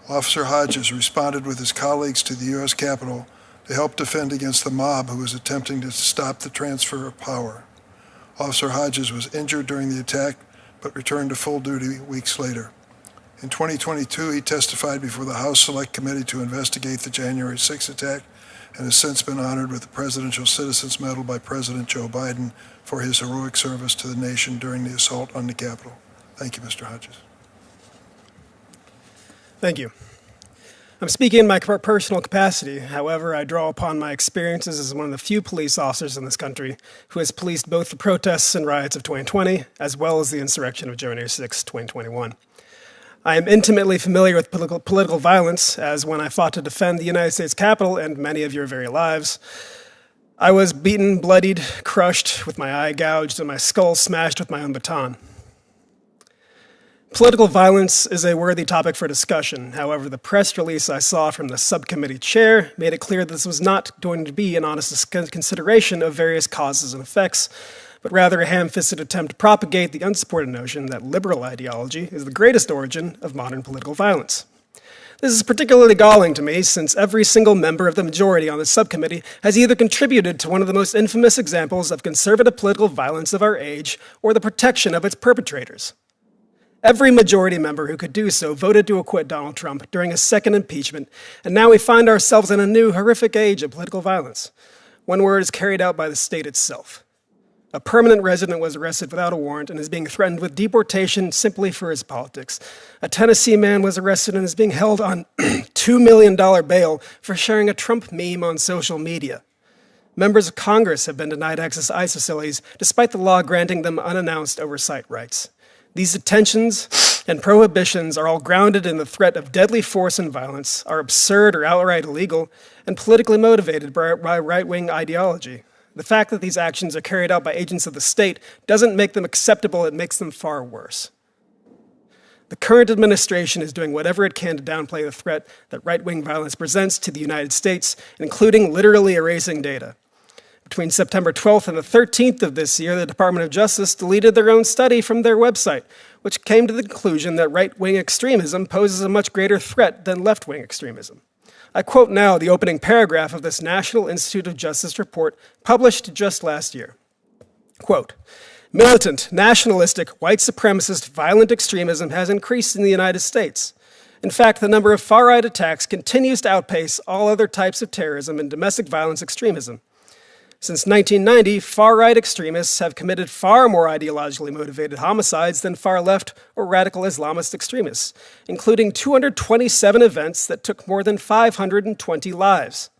Speaker 9: Officer Hodges responded with his colleagues to the U.S. Capitol to help defend against the mob who was attempting to stop the transfer of power. Officer Hodges was injured during the attack, but returned to full duty weeks later. In 2022, he testified before the House Select Committee to investigate the January 6 attack and has since been honored with the Presidential Citizens Medal by President Joe Biden for his heroic service to the nation during the assault on the Capitol. Thank you, Mr. Hodges.
Speaker 10: Thank you. I'm speaking in my personal capacity. However, I draw upon my experiences as one of the few police officers in this country who has policed both the protests and riots of 2020, as well as the insurrection of January 6, 2021. I am intimately familiar with political violence, as when I fought to defend the United States Capitol and many of your very lives, I was beaten, bloodied, crushed, with my eye gouged, and my skull smashed with my own baton. Political violence is a worthy topic for discussion. However, the press release I saw from the subcommittee chair made it clear that this was not going to be an honest consideration of various causes and effects, but rather a ham-fisted attempt to propagate the unsupported notion that liberal ideology is the greatest origin of modern political violence. This is particularly galling to me, since every single member of the majority on the subcommittee has either contributed to one of the most infamous examples of conservative political violence of our age, or the protection of its perpetrators. Every majority member who could do so voted to acquit Donald Trump during a second impeachment, and now we find ourselves in a new horrific age of political violence. One word is carried out by the state itself. A permanent resident was arrested without a warrant and is being threatened with deportation simply for his politics. A Tennessee man was arrested and is being held on $2 million bail for sharing a Trump meme on social media. Members of Congress have been denied access to ICE facilities, despite the law granting them unannounced oversight rights. These detentions and prohibitions are all grounded in the threat of deadly force and violence, are absurd or outright illegal, and politically motivated by right-wing ideology. The fact that these actions are carried out by agents of the state doesn't make them acceptable, it makes them far worse. The current administration is doing whatever it can to downplay the threat that right-wing violence presents to the United States, including literally erasing data. Between September 12th and the 13th of this year, the Department of Justice deleted their own study from their website, which came to the conclusion that right-wing extremism poses a much greater threat than left-wing extremism. I quote now the opening paragraph of this National Institute of Justice report published just last year. Quote, "Militant, nationalistic, white supremacist, violent extremism has increased in the United States. In fact, the number of far-right attacks continues to outpace all other types of terrorism and domestic violence extremism. Since 1990, far-right extremists have committed far more ideologically motivated homicides than far-left or radical Islamist extremists, including 227 events that took more than 520 lives.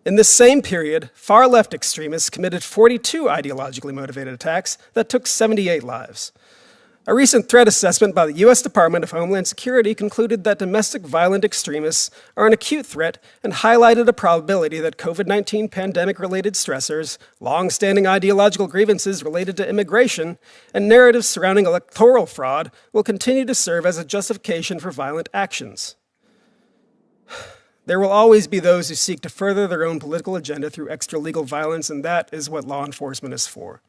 Speaker 10: In this same period, far-left extremists committed 42 ideologically motivated attacks that took 78 lives. A recent threat assessment by the U.S. Department of Homeland Security concluded that domestic violent extremists are an acute threat and highlighted a probability that COVID-19 pandemic-related stressors, long-standing ideological grievances related to immigration, and narratives surrounding electoral fraud will continue to serve as a justification for violent actions. There will always be those who seek to further their own political agenda through extra-legal violence, and that is what law enforcement is for.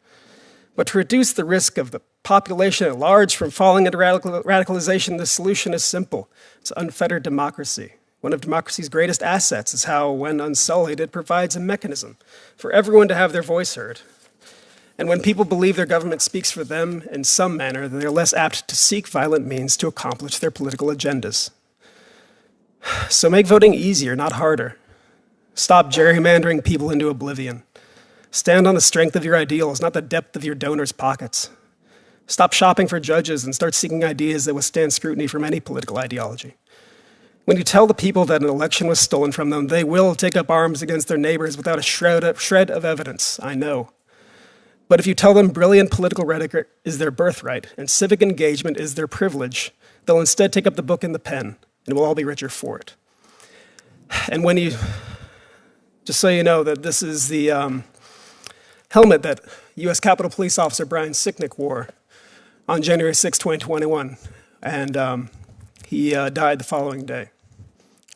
Speaker 10: But to reduce the risk of the population at large from falling into radicalization, the solution is simple. It's unfettered democracy. One of democracy's greatest assets is how, when unsullied, it provides a mechanism for everyone to have their voice heard. And when people believe their government speaks for them in some manner, then they're less apt to seek violent means to accomplish their political agendas. So make voting easier, not harder. Stop gerrymandering people into oblivion. Stand on the strength of your ideals, not the depth of your donors' pockets. Stop shopping for judges and start seeking ideas that withstand scrutiny from any political ideology. When you tell the people that an election was stolen from them, they will take up arms against their neighbors without a shred of evidence, I know. But if you tell them brilliant political rhetoric is their birthright and civic engagement is their privilege, they'll instead take up the book and the pen, and we'll all be richer for it. And when you, just so you know that this is the helmet that U.S. Capitol Police Officer Brian Sicknick wore on January 6, 2021, and he died the following day.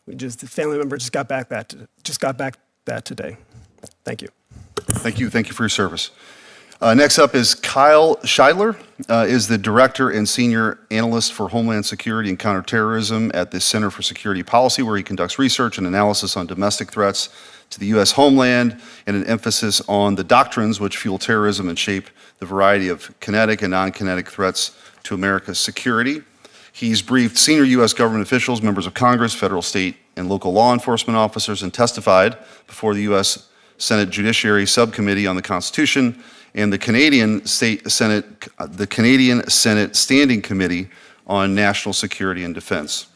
Speaker 10: The family member just got back that today. Thank you.
Speaker 1: Thank you for your service. Next up is Kyle Scheidler, is the Director and Senior Analyst for Homeland Security and Counterterrorism at the Center for Security Policy, where he conducts research and analysis on domestic threats to the U.S. homeland and an emphasis on the doctrines which fuel terrorism and shape the variety of kinetic and non-kinetic threats to America's security. He's briefed senior U.S. government officials, members of Congress, federal, state, and local law enforcement officers, and testified before the U.S. Senate Judiciary Subcommittee on the Constitution and the Canadian Senate Standing Committee on National Security and Defense.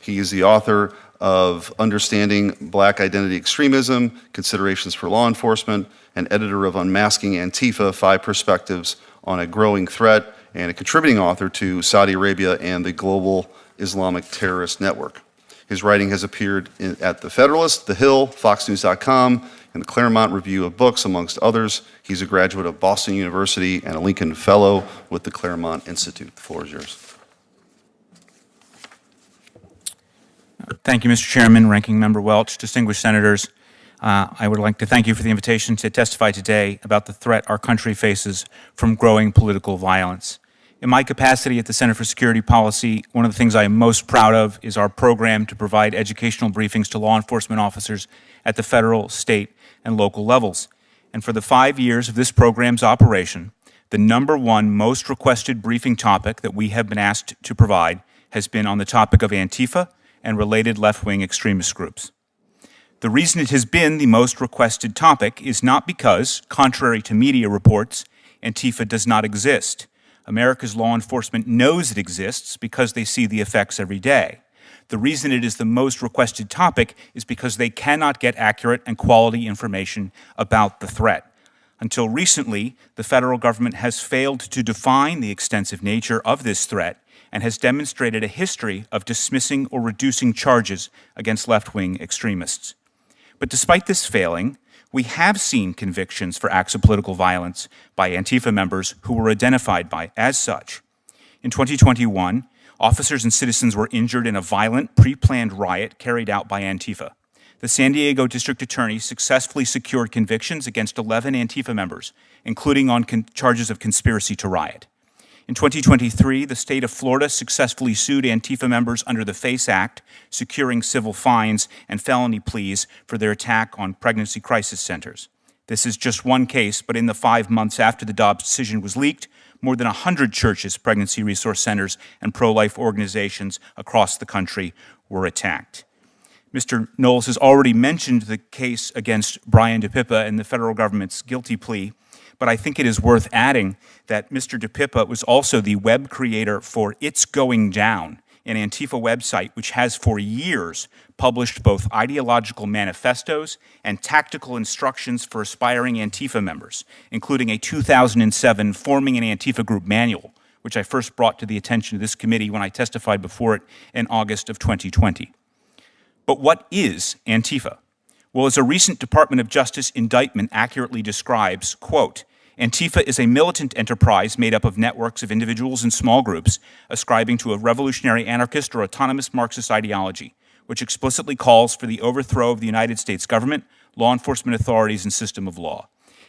Speaker 1: He is the author of Understanding Black Identity Extremism, Considerations for Law Enforcement, and editor of Unmasking Antifa, 5 Perspectives on a Growing Threat, and a contributing author to Saudi Arabia and the Global Islamic Terrorist Network. His writing has appeared at The Federalist, The Hill, FoxNews.com, and the Claremont Review of Books, amongst others. He's a graduate of Boston University and a Lincoln Fellow with the Claremont Institute. The floor is yours.
Speaker 11: Thank you, Mr. Chairman, Ranking Member Welch, distinguished senators. I would like to thank you for the invitation to testify today about the threat our country faces from growing political violence. In my capacity at the Center for Security Policy, one of the things I am most proud of is our program to provide educational briefings to law enforcement officers at the federal, state, and local levels. And for the 5 years of this program's operation, the #1 most requested briefing topic that we have been asked to provide has been on the topic of Antifa and related left-wing extremist groups. The reason it has been the most requested topic is not because, contrary to media reports, Antifa does not exist. America's law enforcement knows it exists because they see the effects every day. The reason it is the most requested topic is because they cannot get accurate and quality information about the threat. Until recently, the federal government has failed to define the extensive nature of this threat and has demonstrated a history of dismissing or reducing charges against left-wing extremists. But despite this failing, we have seen convictions for acts of political violence by Antifa members who were identified as such. In 2021, officers and citizens were injured in a violent, pre-planned riot carried out by Antifa. The San Diego District Attorney successfully secured convictions against 11 Antifa members, including on charges of conspiracy to riot. In 2023, the state of Florida successfully sued Antifa members under the FACE Act, securing civil fines and felony pleas for their attack on pregnancy crisis centers. This is just one case, but in the 5 months after the Dobbs decision was leaked, more than 100 churches, pregnancy resource centers, and pro-life organizations across the country were attacked. Mr. Knowles has already mentioned the case against Brian DePippa and the federal government's guilty plea, but I think it is worth adding that Mr. DePippa was also the web creator for It's Going Down, an Antifa website which has for years published both ideological manifestos and tactical instructions for aspiring Antifa members, including a 2007 Forming an Antifa Group manual, which I first brought to the attention of this committee when I testified before it in August of 2020. But what is Antifa? Well, as a recent Department of Justice indictment accurately describes, quote, Antifa is a militant enterprise made up of networks of individuals and small groups ascribing to a revolutionary anarchist or autonomous Marxist ideology, which explicitly calls for the overthrow of the United States government, law enforcement authorities, and system of law.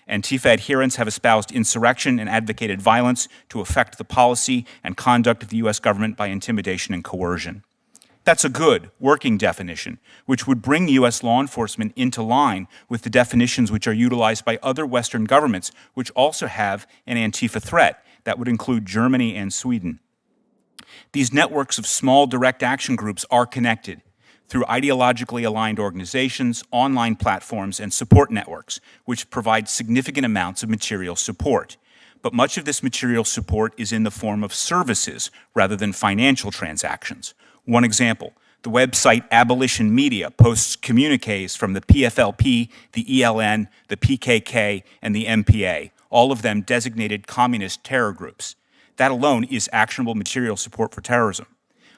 Speaker 11: Antifa adherents have espoused insurrection and advocated violence to affect the policy and conduct of the U.S. government by intimidation and coercion. That's a good working definition, which would bring U.S. law enforcement into line with the definitions which are utilized by other Western governments, which also have an Antifa threat. That would include Germany and Sweden. These networks of small direct action groups are connected through ideologically aligned organizations, online platforms, and support networks, which provide significant amounts of material support. But much of this material support is in the form of services rather than financial transactions. One example, the website Abolition Media posts communiques from the PFLP, the ELN, the PKK, and the MPA, all of them designated communist terror groups. That alone is actionable material support for terrorism.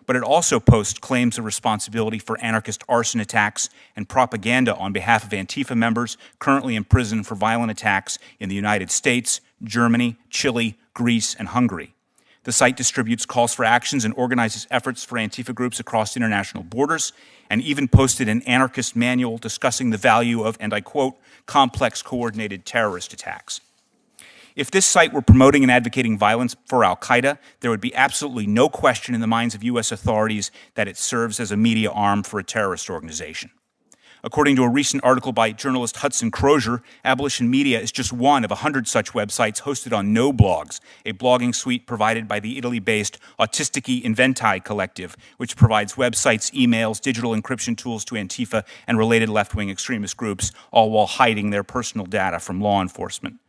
Speaker 11: But it also posts claims of responsibility for anarchist arson attacks and propaganda on behalf of Antifa members currently in prison for violent attacks in the United States, Germany, Chile, Greece, and Hungary. The site distributes calls for actions and organizes efforts for Antifa groups across international borders, and even posted an anarchist manual discussing the value of, and I quote, complex coordinated terrorist attacks. If this site were promoting and advocating violence for al-Qaeda, there would be absolutely no question in the minds of U.S. authorities that it serves as a media arm for a terrorist organization. According to a recent article by journalist Hudson Crozier, Abolition Media is just one of 100 such websites hosted on No Blogs, a blogging suite provided by the Italy-based Autistici Inventi Collective, which provides websites, emails, digital encryption tools to Antifa and related left-wing extremist groups, all while hiding their personal data from law enforcement.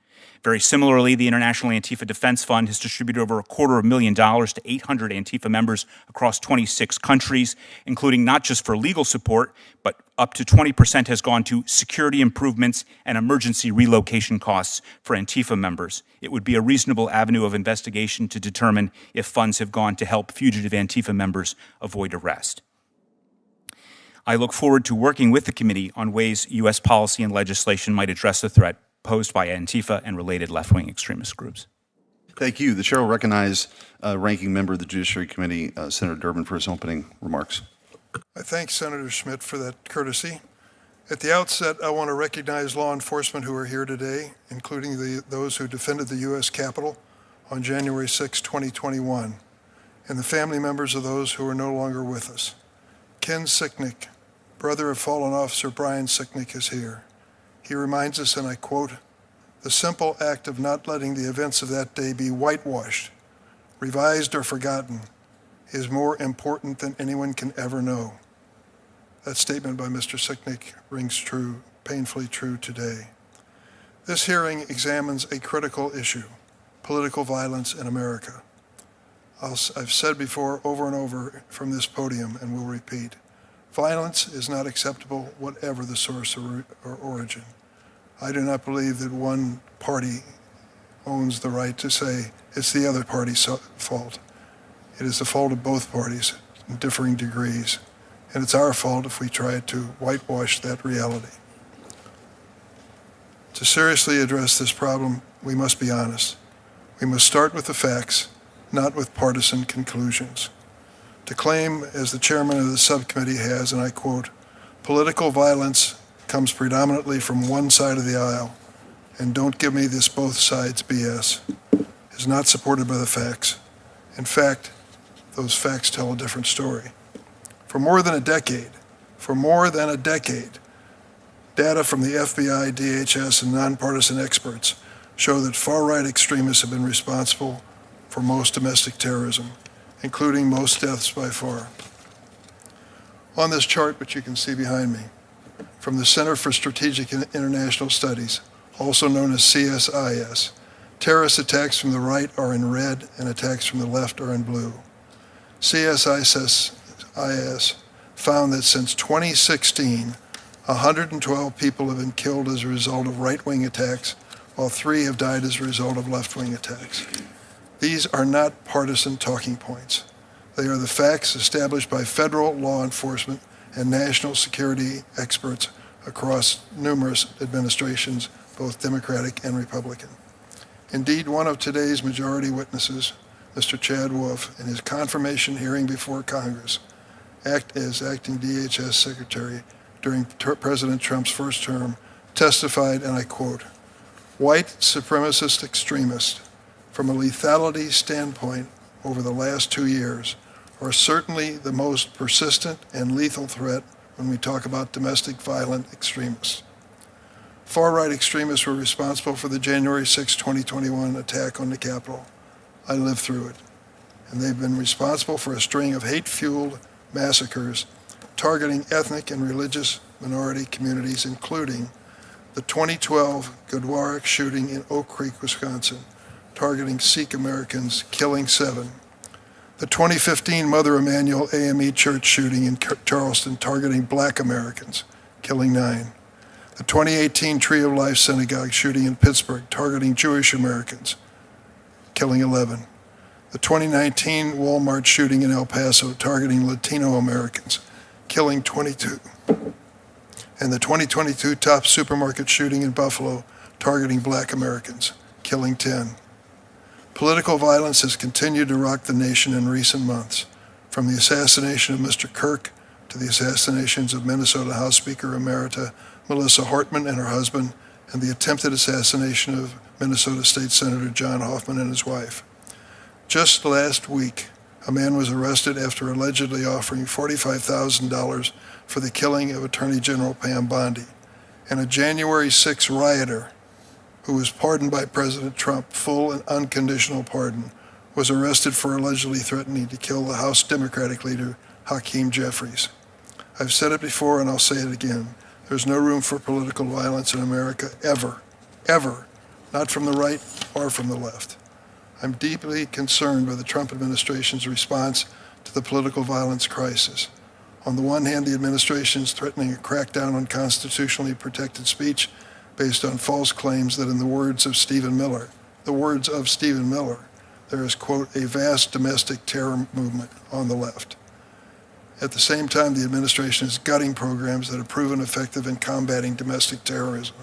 Speaker 11: Very similarly, the International Antifa Defense Fund has distributed over $250,000 to 800 Antifa members across 26 countries, including not just for legal support, but up to 20% has gone to security improvements and emergency relocation costs for Antifa members. It would be a reasonable avenue of investigation to determine if funds have gone to help fugitive Antifa members avoid arrest. I look forward to working with the committee on ways U.S. policy and legislation might address the threat posed by Antifa and related left-wing extremist groups.
Speaker 1: Thank you. The chair will recognize Ranking Member of the Judiciary Committee, Senator Durbin, for his opening remarks.
Speaker 9: I thank Senator Schmidt for that courtesy. At the outset, I want to recognize law enforcement who are here today, including those who defended the U.S. Capitol on January 6, 2021, and the family members of those who are no longer with us. Ken Sicknick, brother of fallen officer Brian Sicknick, is here. He reminds us, and I quote, "The simple act of not letting the events of that day be whitewashed, revised, or forgotten is more important than anyone can ever know." That statement by Mr. Sicknick rings true, painfully true today. This hearing examines a critical issue, political violence in America. I've said before over and over from this podium and will repeat, violence is not acceptable, whatever the source or origin. I do not believe that one party owns the right to say it's the other party's fault. It is the fault of both parties in differing degrees, and it's our fault if we try to whitewash that reality. To seriously address this problem, we must be honest. We must start with the facts, not with partisan conclusions. To claim, as the chairman of the subcommittee has, and I quote, "Political violence comes predominantly from one side of the aisle, and don't give me this both sides BS," is not supported by the facts. In fact, those facts tell a different story. For more than a decade, data from the FBI, DHS, and nonpartisan experts show that far-right extremists have been responsible for most domestic terrorism, including most deaths by far. On this chart, which you can see behind me, from the Center for Strategic and International Studies, also known as CSIS, terrorist attacks from the right are in red and attacks from the left are in blue. CSIS found that since 2016, 112 people have been killed as a result of right-wing attacks, while 3 have died as a result of left-wing attacks. These are not partisan talking points. They are the facts established by federal law enforcement and national security experts across numerous administrations, both Democratic and Republican. Indeed, one of today's majority witnesses, Mr. Chad Wolf, in his confirmation hearing before Congress, as acting DHS Secretary during President Trump's first term, testified, and I quote, "White supremacist extremists, from a lethality standpoint over the last 2 years, are certainly the most persistent and lethal threat when we talk about domestic violent extremists. Far-right extremists were responsible for the January 6, 2021 attack on the Capitol. I lived through it. And they've been responsible for a string of hate-fueled massacres targeting ethnic and religious minority communities, including the 2012 Gurdwara shooting in Oak Creek, Wisconsin, targeting Sikh Americans, killing 7. The 2015 Mother Emanuel AME Church shooting in Charleston, targeting Black Americans, killing 9. The 2018 Tree of Life Synagogue shooting in Pittsburgh, targeting Jewish Americans, killing 11. The 2019 Walmart shooting in El Paso, targeting Latino Americans, killing 22. And the 2022 Tops Supermarket shooting in Buffalo, targeting Black Americans, killing 10. Political violence has continued to rock the nation in recent months, from the assassination of Mr. Kirk to the assassinations of Minnesota House Speaker Emerita Melissa Hartman and her husband, and the attempted assassination of Minnesota State Senator John Hoffman and his wife. Just last week, a man was arrested after allegedly offering $45,000 for the killing of Attorney General Pam Bondi, and a January 6 rioter who was pardoned by President Trump, full and unconditional pardon, was arrested for allegedly threatening to kill the House Democratic leader, Hakeem Jeffries. I've said it before and I'll say it again. There's no room for political violence in America, ever, ever, not from the right or from the left. I'm deeply concerned by the Trump administration's response to the political violence crisis. On the one hand, the administration is threatening a crackdown on constitutionally protected speech based on false claims that, in the words of Stephen Miller, there is, quote, a vast domestic terror movement on the left. At the same time, the administration is gutting programs that have proven effective in combating domestic terrorism.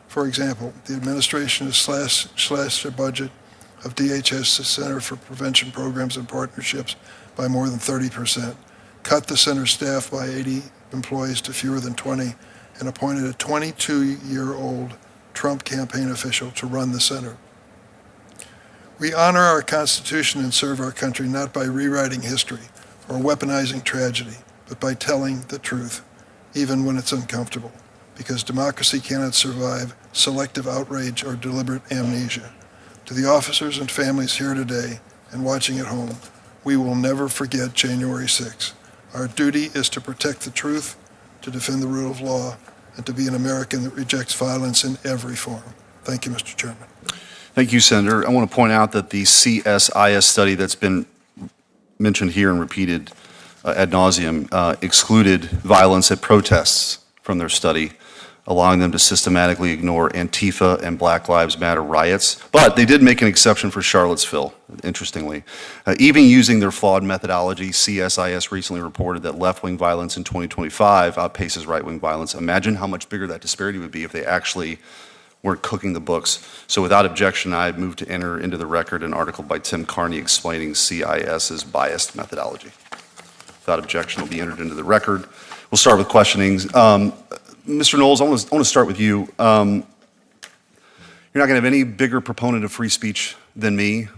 Speaker 9: For example, the administration has slashed the budget of DHS's Center for Prevention Programs and Partnerships by more than 30%, cut the center staff by 80 employees to fewer than 20, and appointed a 22-year-old Trump campaign official to run the center. We honor our Constitution and serve our country not by rewriting history or weaponizing tragedy, but by telling the truth, even when it's uncomfortable, because democracy cannot survive selective outrage or deliberate amnesia. To the officers and families here today and watching at home, we will never forget January 6. Our duty is to protect the truth, to defend the rule of law, and to be an American that rejects violence in every form. Thank you, Mr. Chairman.
Speaker 1: Thank you, Senator. I want to point out that the CSIS study that's been mentioned here and repeated ad nauseum excluded violence at protests from their study, allowing them to systematically ignore Antifa and Black Lives Matter riots. But they did make an exception for Charlottesville, interestingly. Even using their flawed methodology, CSIS recently reported that left-wing violence in 2025 outpaces right-wing violence. Imagine how much bigger that disparity would be if they actually weren't cooking the books. So without objection, I move to enter into the record an article by Tim Carney explaining CIS's biased methodology. Without objection, it will be entered into the record. We'll start with questionings. Mr. Knowles, I want to start with you. You're not going to have any bigger proponent of free speech than me,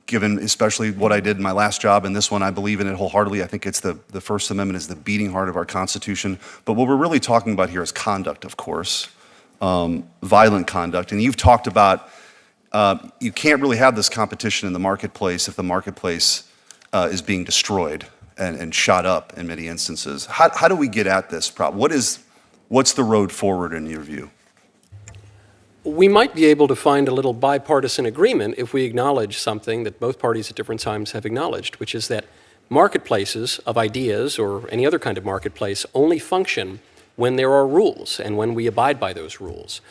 Speaker 1: given especially what I did in my last job and this one. I believe in it wholeheartedly. I think it's the First Amendment is the beating heart of our Constitution. But what we're really talking about here is conduct, of course, violent conduct. And you've talked about you can't really have this competition in the marketplace if the marketplace is being destroyed and shot up in many instances. How do we get at this problem? What's the road forward in your view?
Speaker 8: We might be able to find a little bipartisan agreement if we acknowledge something that both parties at different times have acknowledged, which is that marketplaces of ideas or any other kind of marketplace only function when there are rules and when we abide by those rules.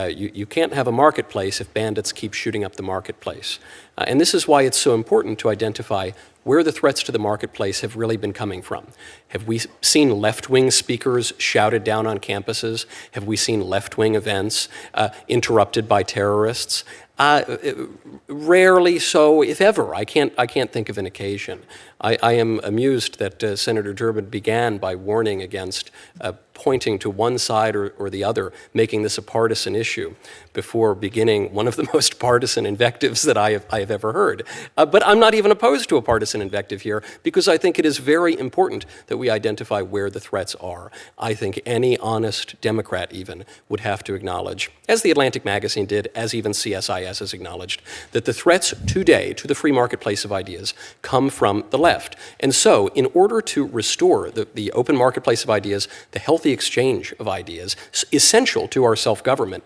Speaker 8: You can't have a marketplace if bandits keep shooting up the marketplace. And this is why it's so important to identify where the threats to the marketplace have really been coming from. Have we seen left-wing speakers shouted down on campuses? Have we seen left-wing events interrupted by terrorists? Rarely so, if ever. I can't think of an occasion. I am amused that Senator Durbin began by warning against pointing to one side or the other, making this a partisan issue, before beginning one of the most partisan invectives that I have ever heard. But I'm not even opposed to a partisan invective here, because I think it is very important that we identify where the threats are. I think any honest Democrat even would have to acknowledge, as the Atlantic magazine did, as even CSIS has acknowledged, that the threats today to the free marketplace of ideas come from the left. And so, in order to restore the open marketplace of ideas, the healthy exchange of ideas, essential to our self-government,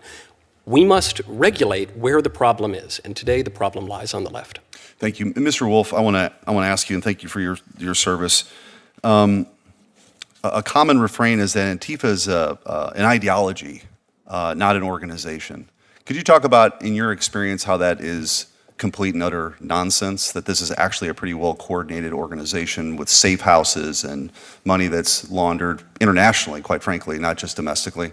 Speaker 8: we must regulate where the problem is. And today, the problem lies on the left.
Speaker 1: Thank you. Mr. Wolf, I want to ask you, and thank you for your service. A common refrain is that Antifa is an ideology, not an organization. Could you talk about, in your experience, how that is complete and utter nonsense, that this is actually a pretty well-coordinated organization with safe houses and money that's laundered internationally, quite frankly, not just domestically?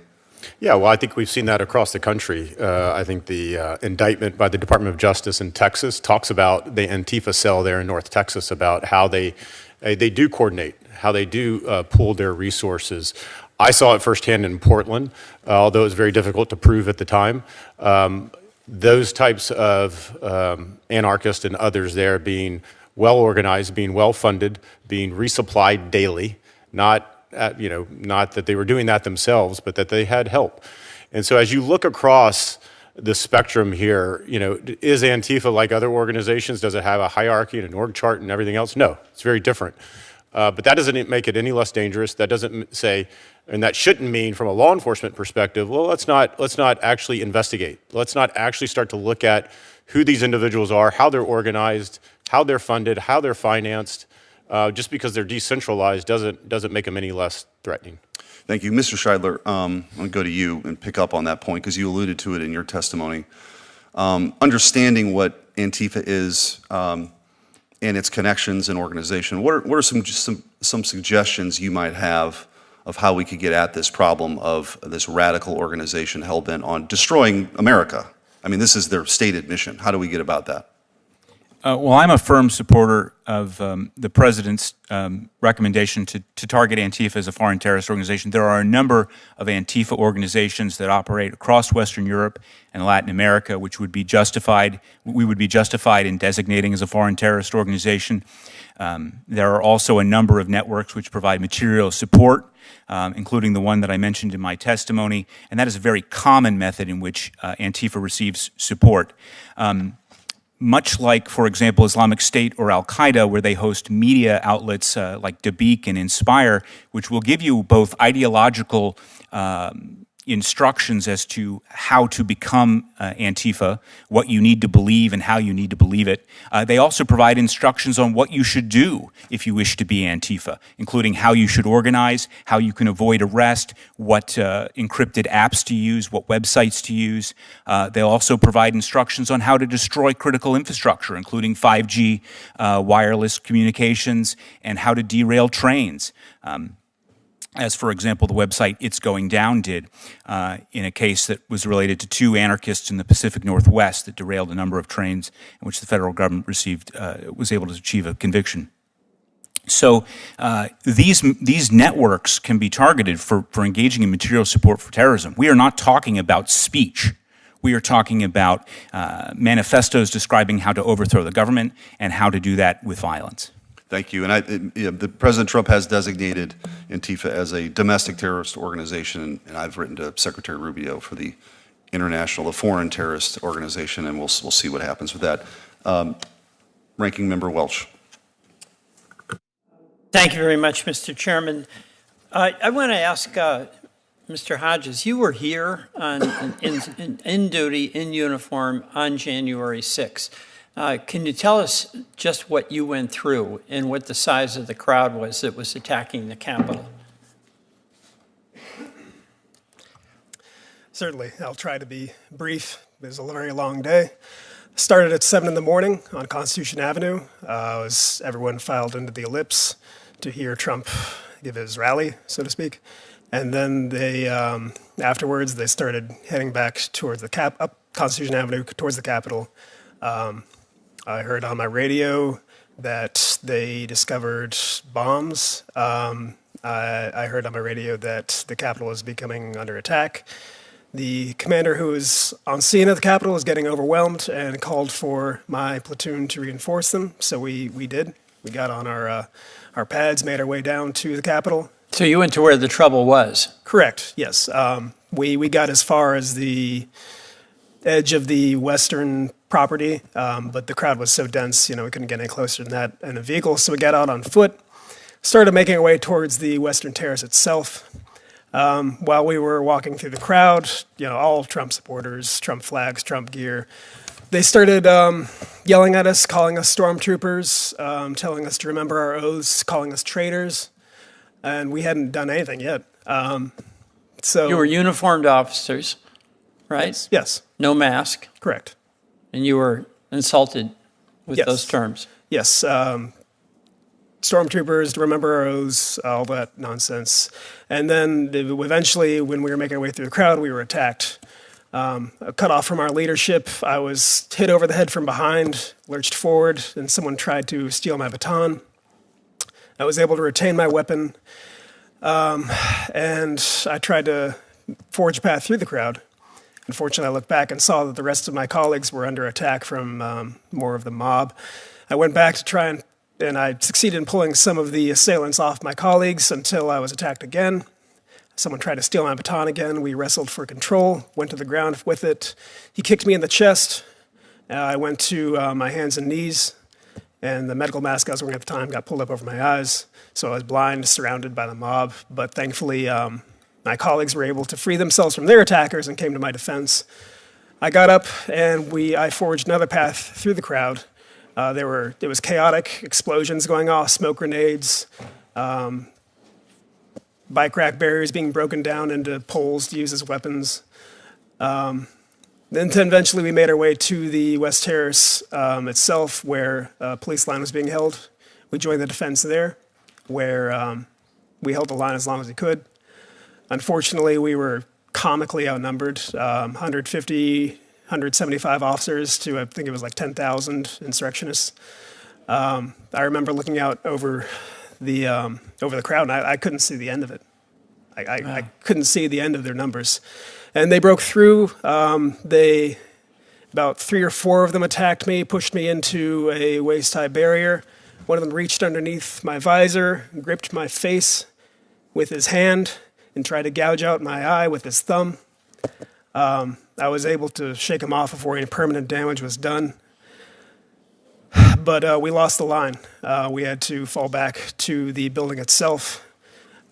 Speaker 6: Yeah, well, I think we've seen that across the country. I think the indictment by the Department of Justice in Texas talks about the Antifa cell there in North Texas, about how they do coordinate, how they do pool their resources. I saw it firsthand in Portland, although it was very difficult to prove at the time. those types of anarchists and others there being well organized, being well funded, being resupplied daily, not that they were doing that themselves, but that they had help. And so as you look across the spectrum here, is Antifa like other organizations? Does it have a hierarchy and an org chart and everything else? No, it's very different. But that doesn't make it any less dangerous. That doesn't say, and that shouldn't mean from a law enforcement perspective, well, let's not actually investigate. Let's not actually start to look at who these individuals are, how they're organized, how they're funded, how they're financed. Just because they're decentralized doesn't make them any less threatening.
Speaker 1: Thank you. Mr. Scheidler, I'm going to go to you and pick up on that point because you alluded to it in your testimony. Understanding what Antifa is and its connections and organization, what are some suggestions you might have of how we could get at this problem of this radical organization hell-bent on destroying America? I mean, this is their stated mission. How do we get about that?
Speaker 11: Well, I'm a firm supporter of the president's recommendation to target Antifa as a foreign terrorist organization. There are a number of Antifa organizations that operate across Western Europe and Latin America, which would be justified. We would be justified in designating as a foreign terrorist organization. There are also a number of networks which provide material support, including the one that I mentioned in my testimony, and that is a very common method in which Antifa receives support. Much like, for example, Islamic State or Al-Qaeda, where they host media outlets like Dabiq and Inspire, which will give you both ideological instructions as to how to become Antifa, what you need to believe and how you need to believe it. They also provide instructions on what you should do if you wish to be Antifa, including how you should organize, how you can avoid arrest, what encrypted apps to use, what websites to use. They'll also provide instructions on how to destroy critical infrastructure, including 5G wireless communications, and how to derail trains. As, for example, the website It's Going Down did in a case that was related to two anarchists in the Pacific Northwest that derailed a number of trains in which the federal government was able to achieve a conviction. So these networks can be targeted for engaging in material support for terrorism. We are not talking about speech. We are talking about manifestos describing how to overthrow the government and how to do that with violence.
Speaker 1: Thank you. And the President Trump has designated Antifa as a domestic terrorist organization, and I've written to Secretary Rubio for the foreign terrorist organization, and we'll see what happens with that. Ranking Member Welch.
Speaker 4: Thank you very much, Mr. Chairman. I want to ask Mr. Hodges, you were here in duty, in uniform on January 6th. Can you tell us just what you went through and what the size of the crowd was that was attacking the Capitol?
Speaker 10: Certainly. I'll try to be brief. It was a very long day. Started at 7 in the morning on Constitution Avenue. As everyone filed into the ellipse to hear Trump give his rally, so to speak. And then they, afterwards, they started heading back towards up Constitution Avenue towards the Capitol. I heard on my radio that they discovered bombs. I heard on my radio that the Capitol was becoming under attack. The commander who was on scene at the Capitol was getting overwhelmed and called for my platoon to reinforce them. So we did. We got on our pads, made our way down to the Capitol.
Speaker 4: So you went to where the trouble was?
Speaker 10: Correct, yes. We got as far as the edge of the western property, but the crowd was so dense, we couldn't get any closer than that in a vehicle. So we got out on foot, started making our way towards the Western Terrace itself. While we were walking through the crowd, all Trump supporters, Trump flags, Trump gear, they started yelling at us, calling us stormtroopers, telling us to remember our oaths, calling us traitors, and we hadn't done anything yet. So
Speaker 4: you were uniformed officers, right?
Speaker 10: Yes.
Speaker 4: No mask.
Speaker 10: Correct.
Speaker 4: And you were insulted with
Speaker 10: Yes.
Speaker 4: those terms.
Speaker 10: Yes. Stormtroopers, to remember our oaths, all that nonsense. And then eventually, when we were making our way through the crowd, we were attacked. Cut off from our leadership. I was hit over the head from behind, lurched forward, and someone tried to steal my baton. I was able to retain my weapon, and I tried to forge a path through the crowd. Unfortunately, I looked back and saw that the rest of my colleagues were under attack from more of the mob. I went back to try and I succeeded in pulling some of the assailants off my colleagues until I was attacked again. Someone tried to steal my baton again. We wrestled for control, went to the ground with it. He kicked me in the chest. I went to my hands and knees, and the medical mask I was wearing at the time got pulled up over my eyes. So I was blind, surrounded by the mob. But thankfully, my colleagues were able to free themselves from their attackers and came to my defense. I got up, and I forged another path through the crowd. It was chaotic, explosions going off, smoke grenades, bike rack barriers being broken down into poles to use as weapons. Then eventually we made our way to the West Terrace itself, where a police line was being held. We joined the defense there, where we held the line as long as we could. Unfortunately, we were comically outnumbered, 150, 175 officers to, I think it was like 10,000 insurrectionists. I remember looking out over the crowd, and I couldn't see the end of it. I couldn't see the end of their numbers. And they broke through. About 3 or 4 of them attacked me, pushed me into a waist-high barrier. One of them reached underneath my visor, gripped my face with his hand, and tried to gouge out my eye with his thumb. I was able to shake him off before any permanent damage was done. But we lost the line. We had to fall back to the building itself,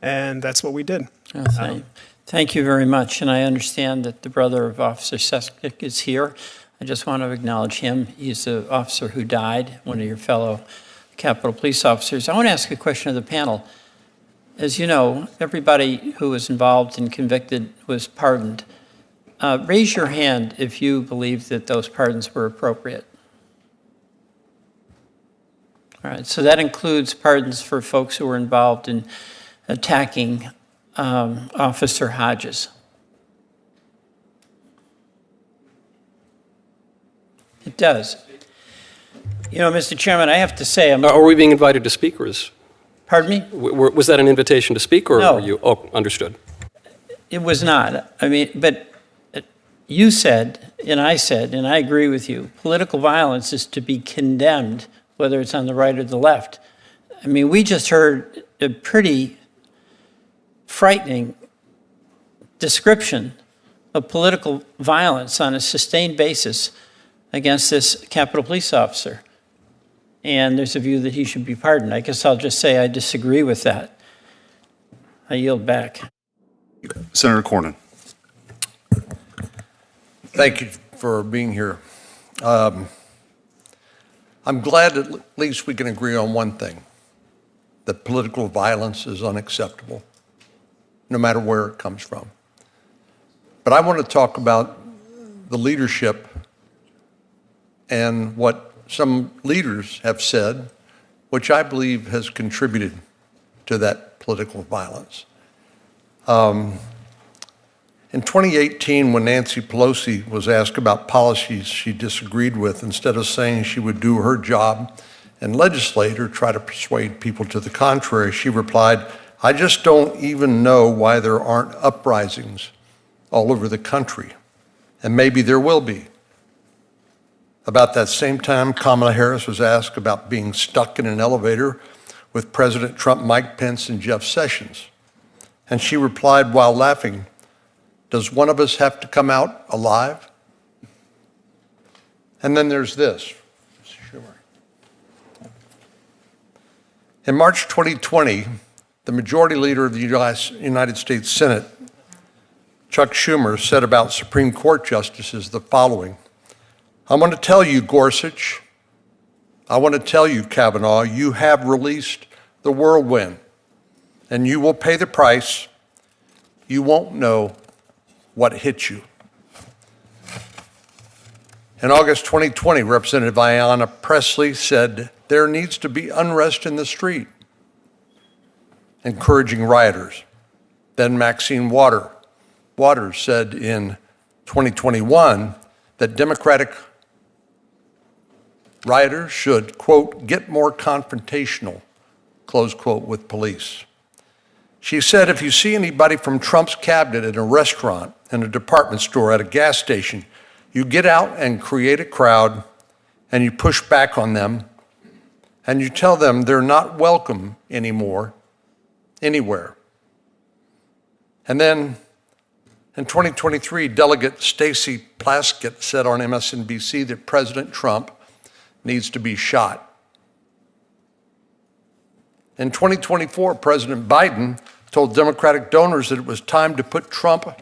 Speaker 10: and that's what we did.
Speaker 4: Thank you very much. And I understand that the brother of Officer Sestak is here. I just want to acknowledge him. He's the officer who died, one of your fellow Capitol Police officers. I want to ask a question of the panel. As you know, everybody who was involved and convicted was pardoned. Raise your hand if you believe that those pardons were appropriate. All right, so that includes pardons for folks who were involved in attacking Officer Hodges. It does. You know, Mr. Chairman, I have to say,
Speaker 8: Are we being invited to speak, or is...
Speaker 4: Pardon me?
Speaker 8: Was that an invitation to speak, or
Speaker 4: No.
Speaker 8: were you... Oh, understood.
Speaker 4: It was not. I mean, but you said, and I said, and I agree with you, political violence is to be condemned, whether it's on the right or the left. I mean, we just heard a pretty frightening description of political violence on a sustained basis against this Capitol Police officer. And there's a view that he should be pardoned. I guess I'll just say I disagree with that. I yield back.
Speaker 1: Senator Cornyn.
Speaker 12: Thank you for being here. I'm glad at least we can agree on one thing, that political violence is unacceptable, no matter where it comes from. But I want to talk about the leadership and what some leaders have said, which I believe has contributed to that political violence. In 2018, when Nancy Pelosi was asked about policies she disagreed with, instead of saying she would do her job and legislate or try to persuade people to the contrary, she replied, "I just don't even know why there aren't uprisings all over the country, and maybe there will be." About that same time, Kamala Harris was asked about being stuck in an elevator with President Trump, Mike Pence, and Jeff Sessions. And she replied while laughing, "Does one of us have to come out alive?" And then there's this. In March 2020, the majority leader of the United States Senate, Chuck Schumer, said about Supreme Court justices the following: "I want to tell you, Gorsuch, I want to tell you, Kavanaugh, you have released the whirlwind, and you will pay the price. You won't know what hit you." In August 2020, Representative Ayanna Pressley said, "There needs to be unrest in the street," encouraging rioters. Then Maxine Waters said in 2021 that Democratic rioters should, quote, "get more confrontational," close quote, with police. She said, if you see anybody from Trump's cabinet in a restaurant, in a department store, at a gas station, you get out and create a crowd and you push back on them and you tell them they're not welcome anymore, anywhere. And then in 2023, Delegate Stacey Plaskett said on MSNBC that President Trump needs to be shot. In 2024, President Biden told Democratic donors that it was time to put Trump,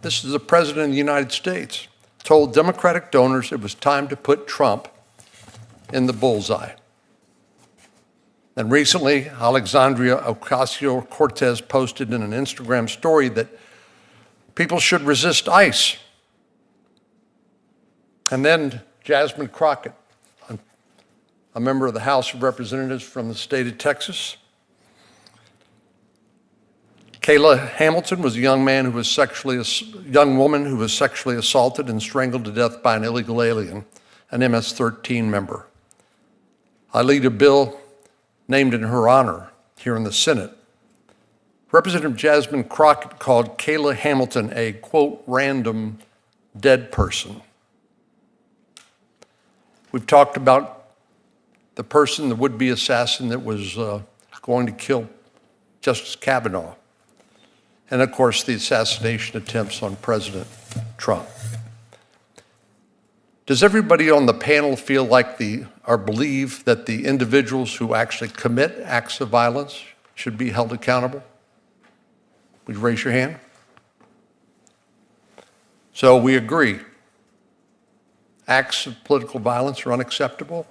Speaker 12: this is the President of the United States, told Democratic donors it was time to put Trump in the bullseye. And recently, Alexandria Ocasio-Cortez posted in an Instagram story that people should resist ICE. And then Jasmine Crockett, a member of the House of Representatives from the state of Texas. Kayla Hamilton was a young woman who was sexually assaulted and strangled to death by an illegal alien, an MS-13 member. I lead a bill named in her honor here in the Senate. Representative Jasmine Crockett called Kayla Hamilton a, quote, random dead person. We've talked about the person, the would-be assassin that was going to kill Justice Kavanaugh. And of course, the assassination attempts on President Trump. Does everybody on the panel feel like or believe that the individuals who actually commit acts of violence should be held accountable? Would you raise your hand? So we agree. Acts of political violence are unacceptable,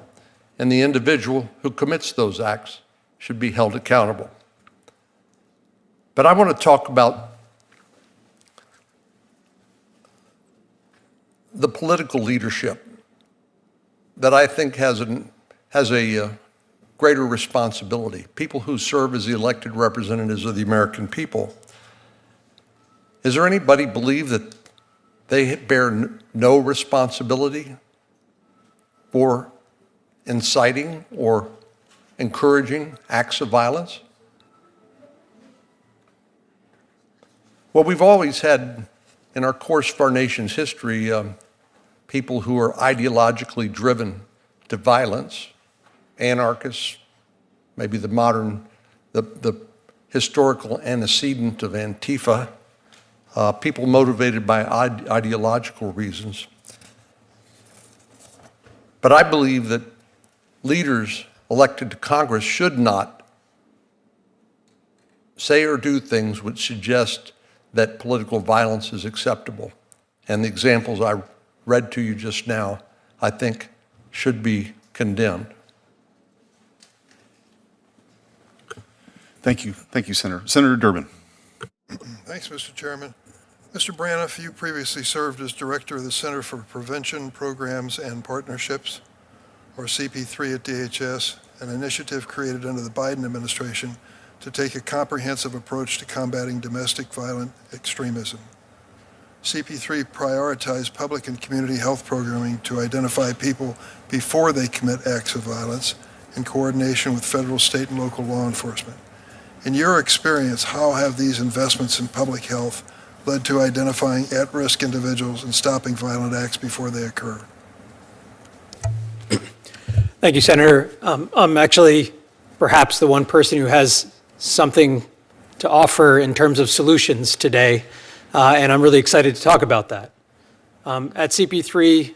Speaker 12: and the individual who commits those acts should be held accountable. But I want to talk about the political leadership that I think has a greater responsibility, people who serve as the elected representatives of the American people. Is there anybody believe that they bear no responsibility for inciting or encouraging acts of violence? Well, we've always had, in our course of our nation's history, people who are ideologically driven to violence, anarchists, maybe the historical antecedent of Antifa, people motivated by ideological reasons. But I believe that leaders elected to Congress should not say or do things which suggest that political violence is acceptable. And the examples I read to you just now, I think, should be condemned.
Speaker 1: Thank you. Thank you, Senator. Senator Durbin.
Speaker 9: Thanks, Mr. Chairman. Mr. Braniff, you previously served as director of the Center for Prevention Programs and Partnerships, or CP3 at DHS, an initiative created under the Biden administration to take a comprehensive approach to combating domestic violent extremism. CP3 prioritized public and community health programming to identify people before they commit acts of violence in coordination with federal, state, and local law enforcement. In your experience, how have these investments in public health led to identifying at-risk individuals and stopping violent acts before they occur?
Speaker 7: Thank you, Senator. I'm actually perhaps the one person who has something to offer in terms of solutions today, and I'm really excited to talk about that. At CP3,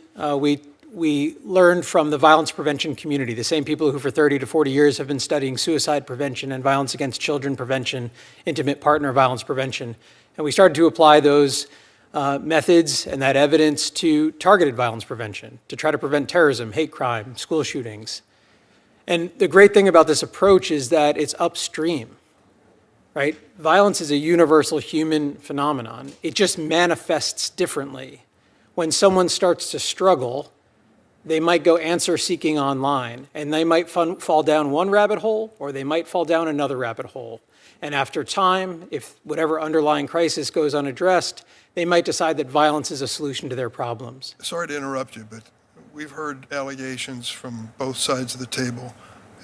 Speaker 7: we learned from the violence prevention community, the same people who for 30 to 40 years have been studying suicide prevention and violence against children prevention, intimate partner violence prevention, and we started to apply those methods and that evidence to targeted violence prevention, to try to prevent terrorism, hate crime, school shootings. And the great thing about this approach is that it's upstream, right? Violence is a universal human phenomenon. It just manifests differently. When someone starts to struggle, they might go answer seeking online, and they might fall down one rabbit hole, or they might fall down another rabbit hole. And after time, if whatever underlying crisis goes unaddressed, they might decide that violence is a solution to their problems.
Speaker 9: Sorry to interrupt you, but we've heard allegations from both sides of the table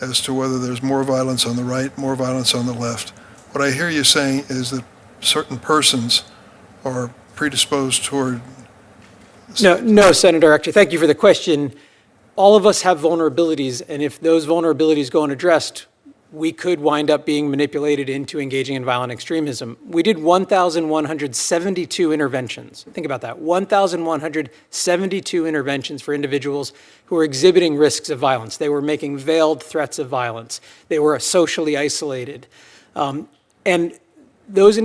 Speaker 9: as to whether there's more violence on the right, more violence on the left. What I hear you saying is that certain persons are predisposed toward...
Speaker 7: No, Senator. Actually, thank you for the question. All of us have vulnerabilities, and if those vulnerabilities go unaddressed, we could wind up being manipulated into engaging in violent extremism. We did 1,172 interventions. Think about that, 1,172 interventions for individuals who were exhibiting risks of violence. They were making veiled threats of violence. They were socially isolated. And those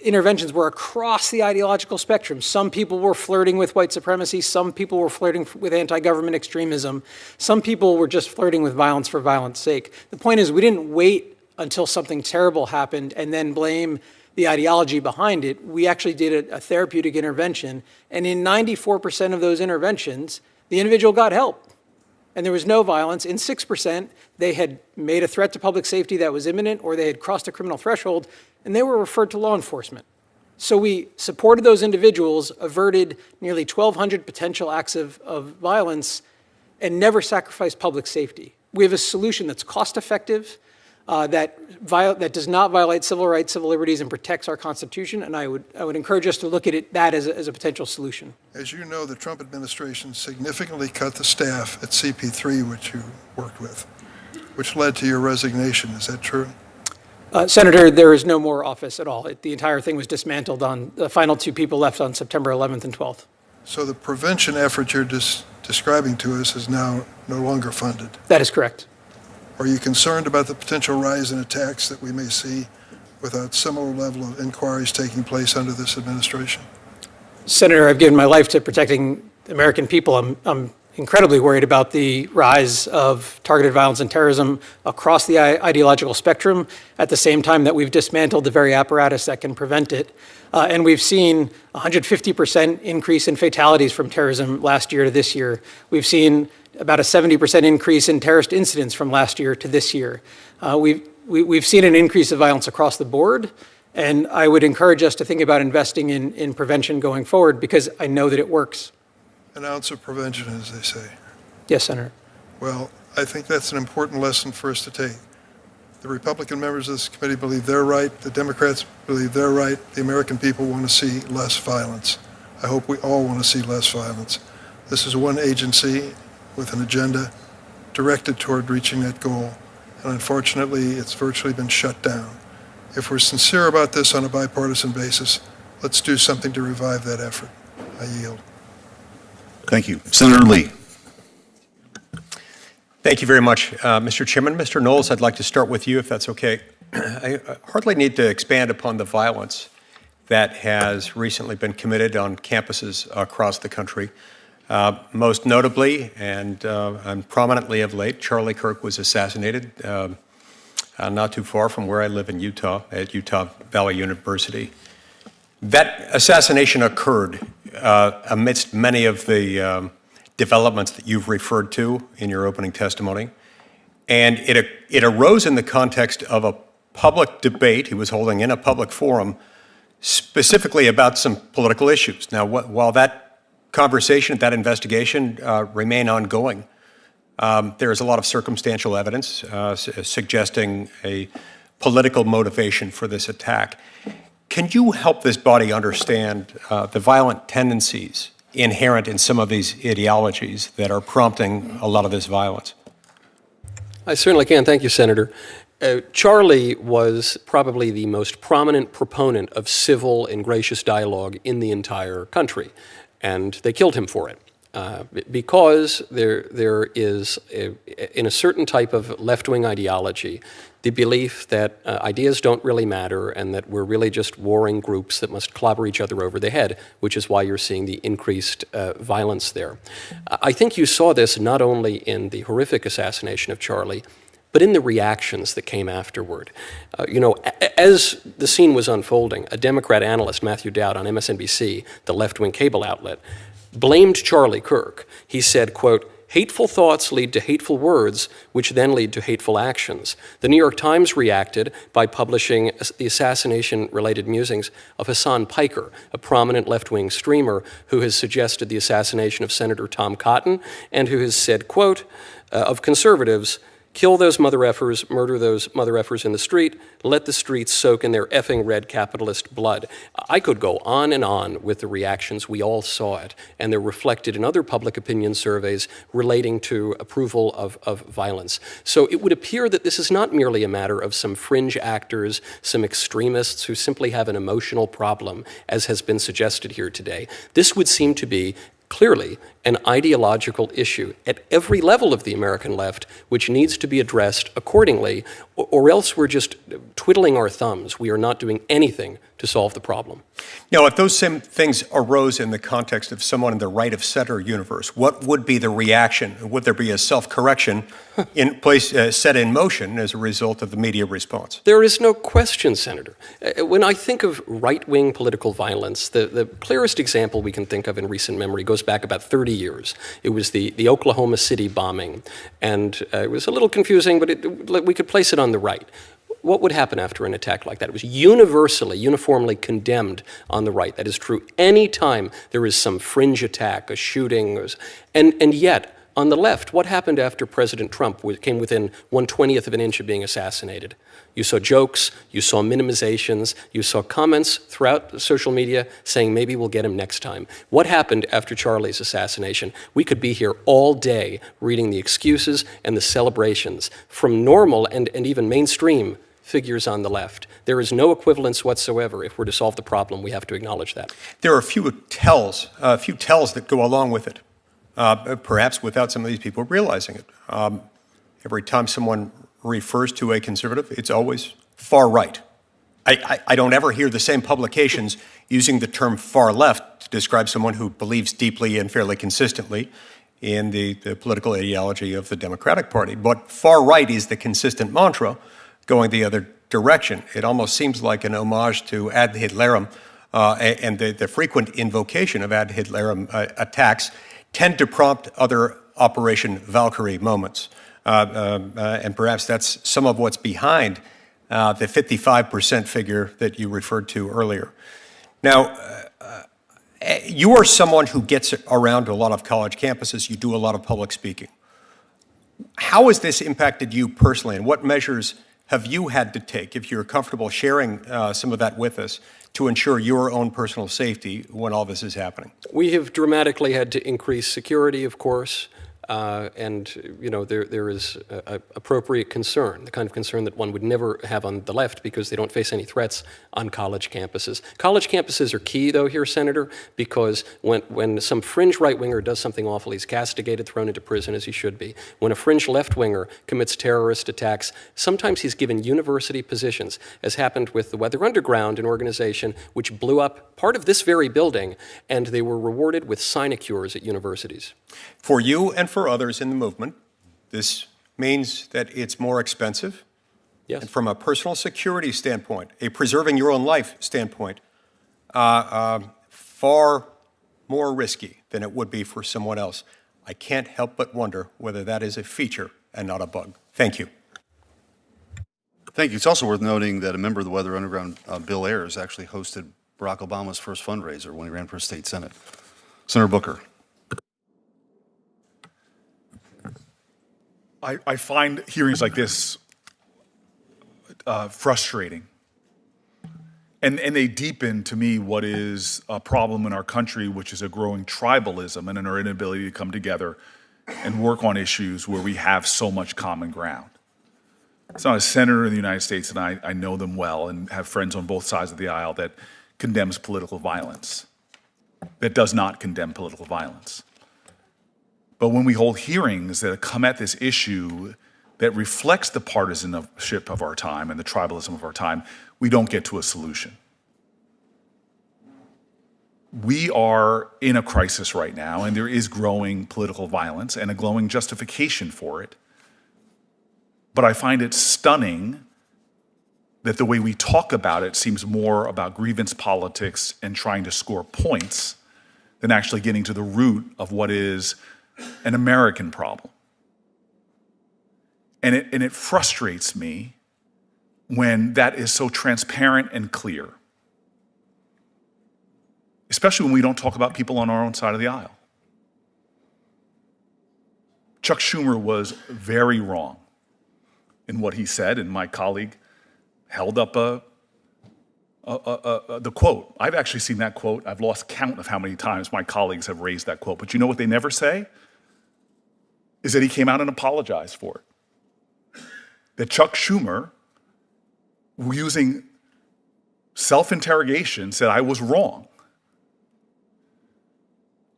Speaker 7: interventions were across the ideological spectrum. Some people were flirting with white supremacy. Some people were flirting with anti-government extremism. Some people were just flirting with violence for violence sake. The point is, we didn't wait until something terrible happened and then blame the ideology behind it. We actually did a therapeutic intervention, and in 94% of those interventions, the individual got help. And there was no violence. In 6%, they had made a threat to public safety that was imminent, or they had crossed a criminal threshold, and they were referred to law enforcement. So we supported those individuals, averted nearly 1,200 potential acts of violence, and never sacrificed public safety. We have a solution that's cost-effective, that does not violate civil rights, civil liberties, and protects our Constitution, and I would encourage us to look at that as a potential solution.
Speaker 9: As you know, the Trump administration significantly cut the staff at CP3, which you worked with, which led to your resignation. Is that true?
Speaker 7: Senator, there is no more office at all. The entire thing was dismantled on the final 2 people left on September 11th and 12th.
Speaker 9: So the prevention effort you're describing to us is now no longer funded?
Speaker 7: That is correct.
Speaker 9: Are you concerned about the potential rise in attacks that we may see without similar level of inquiries taking place under this administration?
Speaker 7: Senator, I've given my life to protecting the American people. I'm incredibly worried about the rise of targeted violence and terrorism across the ideological spectrum at the same time that we've dismantled the very apparatus that can prevent it. And we've seen 150% increase in fatalities from terrorism last year to this year. We've seen about a 70% increase in terrorist incidents from last year to this year. We've seen an increase of violence across the board, and I would encourage us to think about investing in prevention going forward, because I know that it works.
Speaker 9: An ounce of prevention, as they say.
Speaker 7: Yes, Senator.
Speaker 9: Well, I think that's an important lesson for us to take. The Republican members of this committee believe they're right. The Democrats believe they're right. The American people want to see less violence. I hope we all want to see less violence. This is one agency with an agenda directed toward reaching that goal. And unfortunately, it's virtually been shut down. If we're sincere about this on a bipartisan basis, let's do something to revive that effort. I yield.
Speaker 1: Thank you. Senator Lee.
Speaker 5: Thank you very much, Mr. Chairman. Mr. Knowles, I'd like to start with you, if that's okay. I hardly need to expand upon the violence that has recently been committed on campuses across the country. Most notably and prominently of late, Charlie Kirk was assassinated not too far from where I live in Utah, at Utah Valley University. That assassination occurred amidst many of the developments that you've referred to in your opening testimony. And it arose in the context of a public debate he was holding in a public forum, specifically about some political issues. Now, while that conversation, that investigation remain ongoing, there is a lot of circumstantial evidence suggesting a political motivation for this attack. Can you help this body understand the violent tendencies inherent in some of these ideologies that are prompting a lot of this violence?
Speaker 8: I certainly can. Thank you, Senator. Charlie was probably the most prominent proponent of civil and gracious dialogue in the entire country, and they killed him for it. Because there is, in a certain type of left-wing ideology, the belief that ideas don't really matter and that we're really just warring groups that must clobber each other over the head, which is why you're seeing the increased violence there. I think you saw this not only in the horrific assassination of Charlie, but in the reactions that came afterward. As the scene was unfolding, a Democrat analyst, Matthew Dowd, on MSNBC, the left-wing cable outlet, blamed Charlie Kirk. He said, quote, "Hateful thoughts lead to hateful words, which then lead to hateful actions." The New York Times reacted by publishing the assassination-related musings of Hassan Piker, a prominent left-wing streamer who has suggested the assassination of Senator Tom Cotton and who has said, quote, of conservatives, Kill those mother effers, murder those mother effers in the street, let the streets soak in their effing red capitalist blood. I could go on and on with the reactions. We all saw it, and they're reflected in other public opinion surveys relating to approval of violence. So it would appear that this is not merely a matter of some fringe actors, some extremists who simply have an emotional problem, as has been suggested here today. This would seem to be clearly an ideological issue at every level of the American left, which needs to be addressed accordingly, or else we're just twiddling our thumbs. We are not doing anything to solve the problem.
Speaker 5: Now, if those same things arose in the context of someone in the right-of-center universe, what would be the reaction? Would there be a self-correction in place, set in motion as a result of the media response?
Speaker 8: There is no question, Senator. When I think of right-wing political violence, the clearest example we can think of in recent memory goes back about 30 years. It was the Oklahoma City bombing, and it was a little confusing, but we could place it on the right. What would happen after an attack like that? It was uniformly condemned on the right. That is true any time there is some fringe attack, a shooting, and yet, on the left, what happened after President Trump came within 1/20th of an inch of being assassinated? You saw jokes, you saw minimizations, you saw comments throughout social media saying maybe we'll get him next time. What happened after Charlie's assassination? We could be here all day reading the excuses and the celebrations from normal and even mainstream figures on the left. There is no equivalence whatsoever. If we're to solve the problem, we have to acknowledge that.
Speaker 5: There are a few tells that go along with it, perhaps without some of these people realizing it. Every time someone refers to a conservative, it's always far right. I don't ever hear the same publications using the term far left to describe someone who believes deeply and fairly consistently in the political ideology of the Democratic Party. But far right is the consistent mantra going the other direction. It almost seems like an homage to ad Hitlerum, and the frequent invocation of ad Hitlerum attacks tend to prompt other Operation Valkyrie moments. And perhaps that's some of what's behind the 55% figure that you referred to earlier. Now, you are someone who gets around to a lot of college campuses. You do a lot of public speaking. How has this impacted you personally, and what measures have you had to take, if you're comfortable sharing some of that with us, to ensure your own personal safety when all this is happening?
Speaker 8: We have dramatically had to increase security, of course. And, you know, there is appropriate concern, the kind of concern that one would never have on the left because they don't face any threats on college campuses. College campuses are key, though, here, Senator, because when some fringe right-winger does something awful, he's castigated, thrown into prison, as he should be. When a fringe left-winger commits terrorist attacks, sometimes he's given university positions, as happened with the Weather Underground, an organization which blew up part of this very building, and they were rewarded with sinecures at universities.
Speaker 5: For you and for others in the movement, this means that it's more expensive.
Speaker 8: Yes.
Speaker 5: And from a personal security standpoint, a preserving your own life standpoint, far more risky than it would be for someone else. I can't help but wonder whether that is a feature and not a bug. Thank you.
Speaker 1: Thank you. It's also worth noting that a member of the Weather Underground, Bill Ayers, actually hosted Barack Obama's first fundraiser when he ran for state senate. Senator Booker.
Speaker 13: I find hearings like this frustrating. And they deepen, to me, what is a problem in our country, which is a growing tribalism and our inability to come together and work on issues where we have so much common ground. It's not a senator in the United States, and I know them well and have friends on both sides of the aisle, that condemns political violence, that does not condemn political violence. But when we hold hearings that come at this issue that reflects the partisanship of our time and the tribalism of our time, we don't get to a solution. We are in a crisis right now, and there is growing political violence and a growing justification for it. But I find it stunning that the way we talk about it seems more about grievance politics and trying to score points than actually getting to the root of what is an American problem. And it frustrates me when that is so transparent and clear, especially when we don't talk about people on our own side of the aisle. Chuck Schumer was very wrong in what he said, and my colleague held up the quote. I've actually seen that quote. I've lost count of how many times my colleagues have raised that quote. But you know what they never say? Is that he came out and apologized for it. That Chuck Schumer, using self-interrogation, said, I was wrong.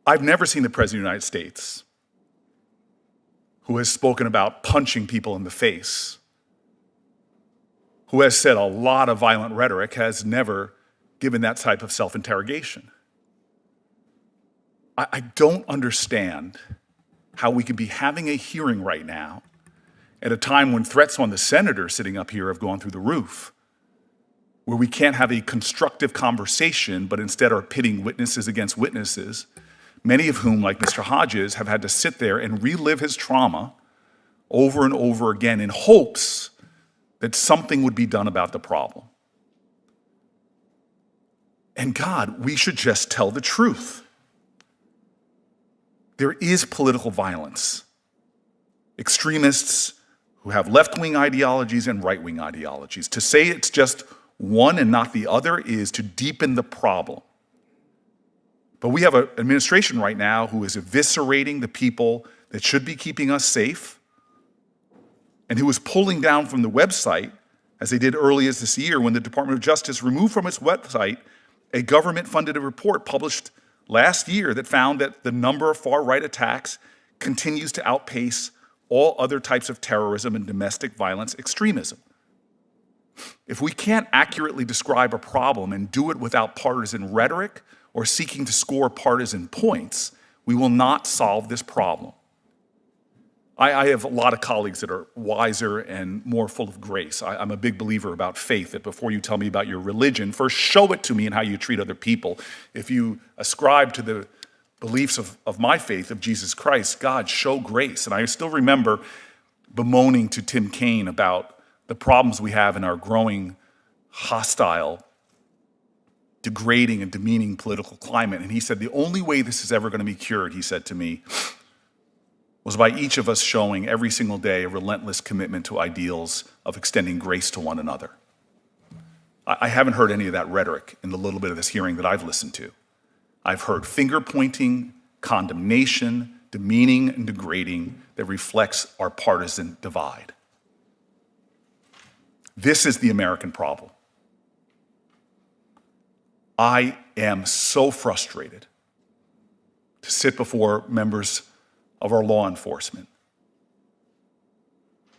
Speaker 13: I've never seen the President of the United States who has spoken about punching people in the face, who has said a lot of violent rhetoric, has never given that type of self-interrogation. I don't understand how we could be having a hearing right now at a time when threats on the senator sitting up here have gone through the roof, where we can't have a constructive conversation, but instead are pitting witnesses against witnesses, many of whom, like Mr. Hodges, have had to sit there and relive his trauma over and over again in hopes that something would be done about the problem. And God, we should just tell the truth. There is political violence. Extremists who have left-wing ideologies and right-wing ideologies. To say it's just one and not the other is to deepen the problem. But we have an administration right now who is eviscerating the people that should be keeping us safe, and who is pulling down from the website, as they did earlier this year when the Department of Justice removed from its website a government-funded report published last year that found that the number of far-right attacks continues to outpace all other types of terrorism and domestic violence extremism. If we can't accurately describe a problem and do it without partisan rhetoric or seeking to score partisan points, we will not solve this problem. I have a lot of colleagues that are wiser and more full of grace. I'm a big believer about faith, that before you tell me about your religion, first show it to me in how you treat other people. If you ascribe to the beliefs of my faith, of Jesus Christ, God, show grace. And I still remember bemoaning to Tim Kaine about the problems we have in our growing hostile, degrading and demeaning political climate. And he said, the only way this is ever going to be cured, he said to me, was by each of us showing every single day a relentless commitment to ideals of extending grace to one another. I haven't heard any of that rhetoric in the little bit of this hearing that I've listened to. I've heard finger-pointing, condemnation, demeaning and degrading that reflects our partisan divide. This is the American problem. I am so frustrated to sit before members of our law enforcement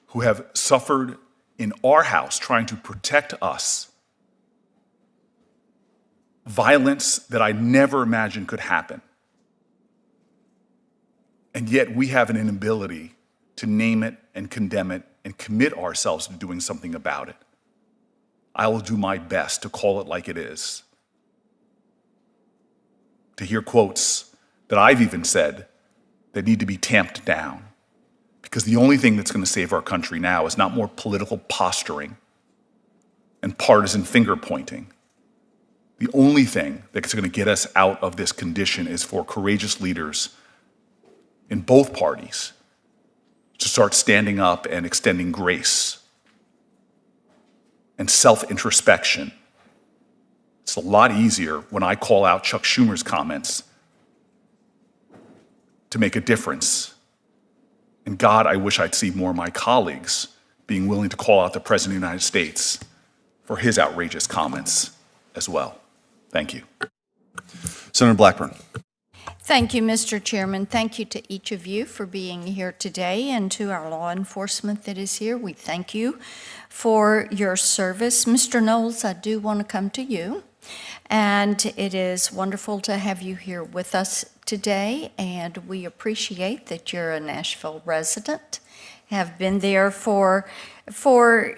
Speaker 13: who have suffered in our house trying to protect us violence that I never imagined could happen. And yet we have an inability to name it and condemn it and commit ourselves to doing something about it. I will do my best to call it like it is. To hear quotes that I've even said that need to be tamped down. Because the only thing that's going to save our country now is not more political posturing and partisan finger pointing. The only thing that's going to get us out of this condition is for courageous leaders in both parties to start standing up and extending grace and self-introspection. It's a lot easier when I call out Chuck Schumer's comments to make a difference. And God, I wish I'd see more of my colleagues being willing to call out the President of the United States for his outrageous comments as well. Thank you.
Speaker 1: Senator Blackburn.
Speaker 14: Thank you, Mr. Chairman. Thank you to each of you for being here today, and to our law enforcement that is here. We thank you for your service. Mr. Knowles, I do want to come to you. And it is wonderful to have you here with us today, and we appreciate that you're a Nashville resident, have been there for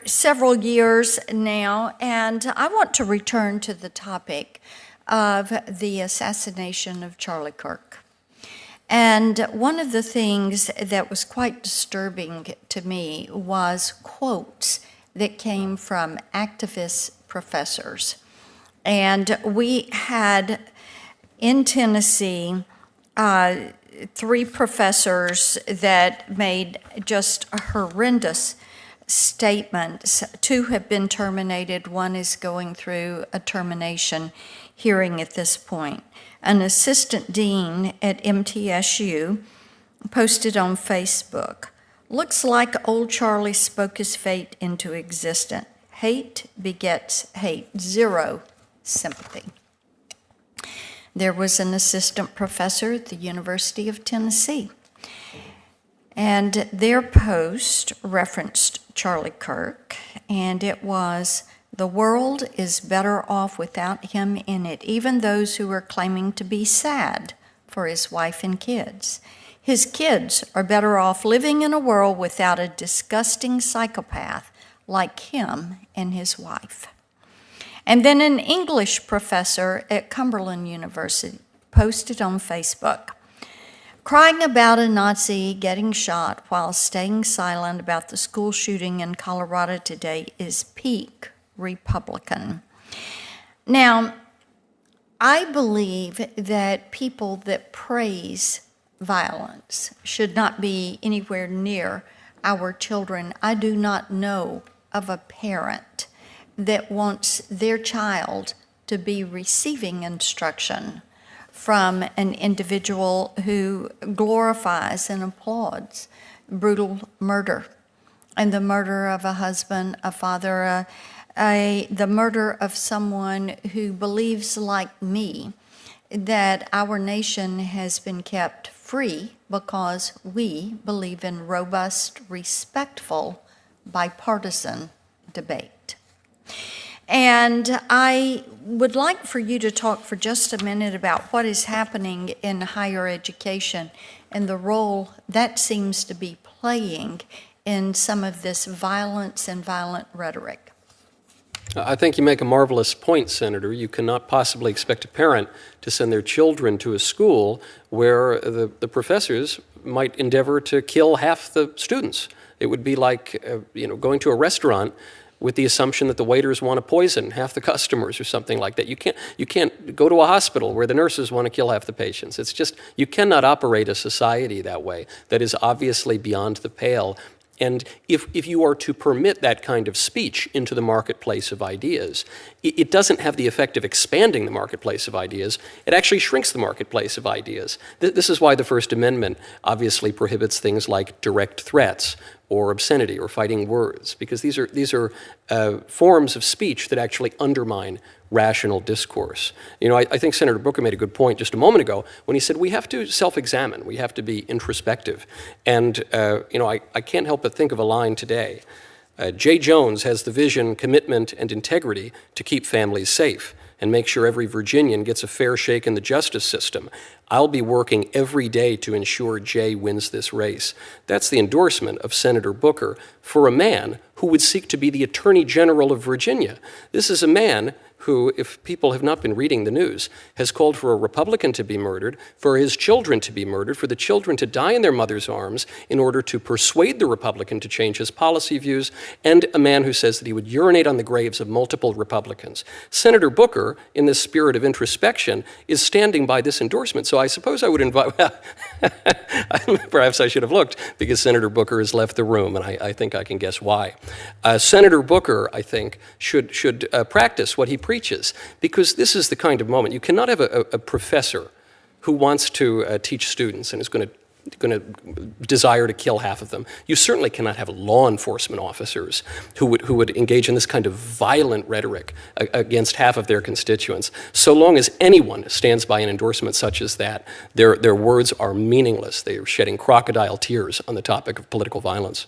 Speaker 14: several years now, and I want to return to the topic of the assassination of Charlie Kirk. And one of the things that was quite disturbing to me was quotes that came from activist professors. And we had in Tennessee 3 professors that made just horrendous statements. 2 have been terminated. 1 is going through a termination hearing at this point. An assistant dean at MTSU posted on Facebook, "Looks like old Charlie spoke his fate into existence. Hate begets hate. Zero sympathy." There was an assistant professor at the University of Tennessee, and their post referenced Charlie Kirk, and it was, "The world is better off without him in it, even those who are claiming to be sad for his wife and kids. His kids are better off living in a world without a disgusting psychopath like him and his wife." And then an English professor at Cumberland University posted on Facebook, "Crying about a Nazi getting shot while staying silent about the school shooting in Colorado today is peak Republican." Now, I believe that people that praise violence should not be anywhere near our children. I do not know of a parent that wants their child to be receiving instruction from an individual who glorifies and applauds brutal murder and the murder of a husband, a father, the murder of someone who believes, like me, that our nation has been kept free because we believe in robust, respectful, bipartisan debate. And I would like for you to talk for just a minute about what is happening in higher education and the role that seems to be playing in some of this violence and violent rhetoric.
Speaker 8: I think you make a marvelous point, Senator. You cannot possibly expect a parent to send their children to a school where the professors might endeavor to kill half the students. It would be like going to a restaurant with the assumption that the waiters want to poison half the customers or something like that. You can't go to a hospital where the nurses want to kill half the patients. It's just, you cannot operate a society that way. That is obviously beyond the pale. And if you are to permit that kind of speech into the marketplace of ideas, it doesn't have the effect of expanding the marketplace of ideas. It actually shrinks the marketplace of ideas. This is why the First Amendment obviously prohibits things like direct threats or obscenity or fighting words, because these are forms of speech that actually undermine rational discourse. I think Senator Booker made a good point just a moment ago when he said we have to self-examine, we have to be introspective. And I can't help but think of a line today. Jay Jones has the vision, commitment, and integrity to keep families safe and make sure every Virginian gets a fair shake in the justice system. I'll be working every day to ensure Jay wins this race. That's the endorsement of Senator Booker for a man who would seek to be the Attorney General of Virginia. This is a man who, if people have not been reading the news, has called for a Republican to be murdered, for his children to be murdered, for the children to die in their mother's arms in order to persuade the Republican to change his policy views, and a man who says that he would urinate on the graves of multiple Republicans. Senator Booker, in this spirit of introspection, is standing by this endorsement. So I suppose I would invite, well, perhaps I should have looked, because Senator Booker has left the room, and I think I can guess why. Senator Booker, I think, should practice what he preaches, because this is the kind of moment. You cannot have a professor who wants to teach students and is going to desire to kill half of them. You certainly cannot have law enforcement officers who would engage in this kind of violent rhetoric against half of their constituents. So long as anyone stands by an endorsement such as that, their words are meaningless. They are shedding crocodile tears on the topic of political violence.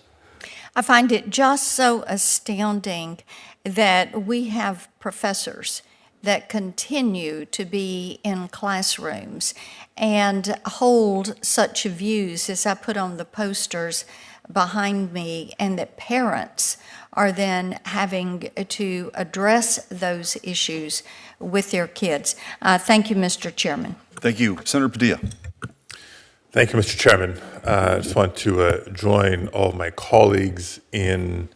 Speaker 14: I find it just so astounding that we have professors that continue to be in classrooms and hold such views as I put on the posters behind me, and that parents are then having to address those issues with their kids. Thank you, Mr. Chairman.
Speaker 1: Thank you. Senator Padilla.
Speaker 15: Thank you, Mr. Chairman. I just want to join all of my colleagues in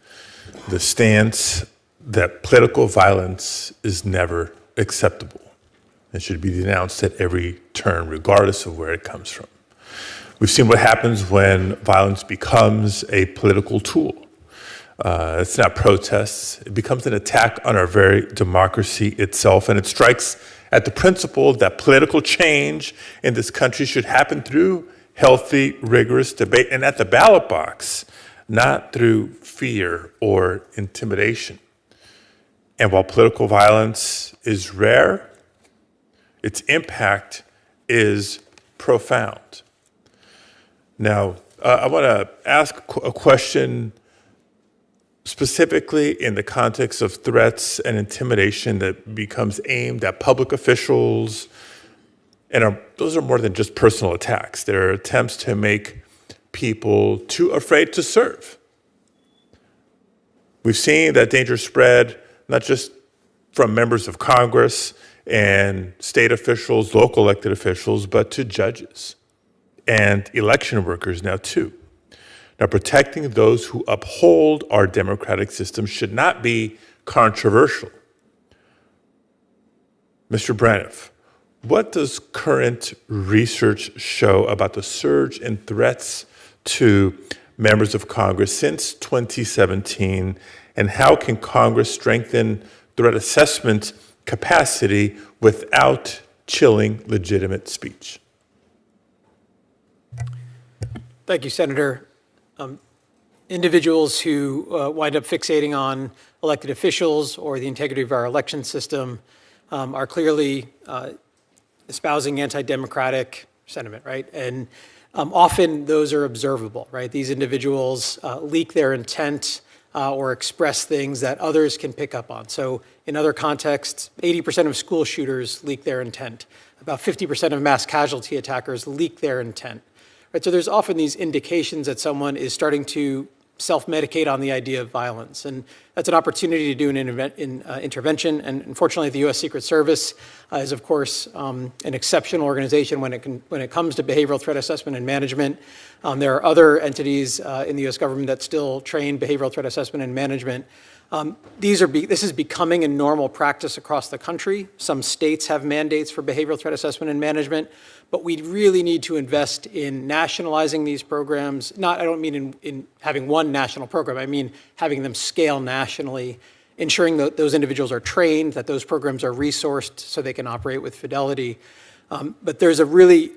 Speaker 15: the stance that political violence is never acceptable. It should be denounced at every turn, regardless of where it comes from. We've seen what happens when violence becomes a political tool. It's not protests. It becomes an attack on our very democracy itself, and it strikes at the principle that political change in this country should happen through healthy, rigorous debate and at the ballot box, not through fear or intimidation. And while political violence is rare, its impact is profound. Now, I want to ask a question specifically in the context of threats and intimidation that becomes aimed at public officials. And those are more than just personal attacks. They're attempts to make people too afraid to serve. We've seen that danger spread not just from members of Congress and state officials, local elected officials, but to judges and election workers now too. Now, protecting those who uphold our democratic system should not be controversial. Mr. Braniff, what does current research show about the surge in threats to members of Congress since 2017, and how can Congress strengthen threat assessment capacity without chilling legitimate speech?
Speaker 7: Thank you, Senator. Individuals who wind up fixating on elected officials or the integrity of our election system are clearly espousing anti-democratic sentiment, right? And often those are observable, right? These individuals leak their intent or express things that others can pick up on. So in other contexts, 80% of school shooters leak their intent. About 50% of mass casualty attackers leak their intent. Right, so there's often these indications that someone is starting to self-medicate on the idea of violence. And that's an opportunity to do an intervention. And unfortunately, the U.S. Secret Service is, of course, an exceptional organization when it comes to behavioral threat assessment and management. There are other entities in the U.S. government that still train behavioral threat assessment and management. This is becoming a normal practice across the country. Some states have mandates for behavioral threat assessment and management, but we really need to invest in nationalizing these programs. I don't mean in having one national program, I mean having them scale nationally, ensuring that those individuals are trained, that those programs are resourced so they can operate with fidelity. But there's a really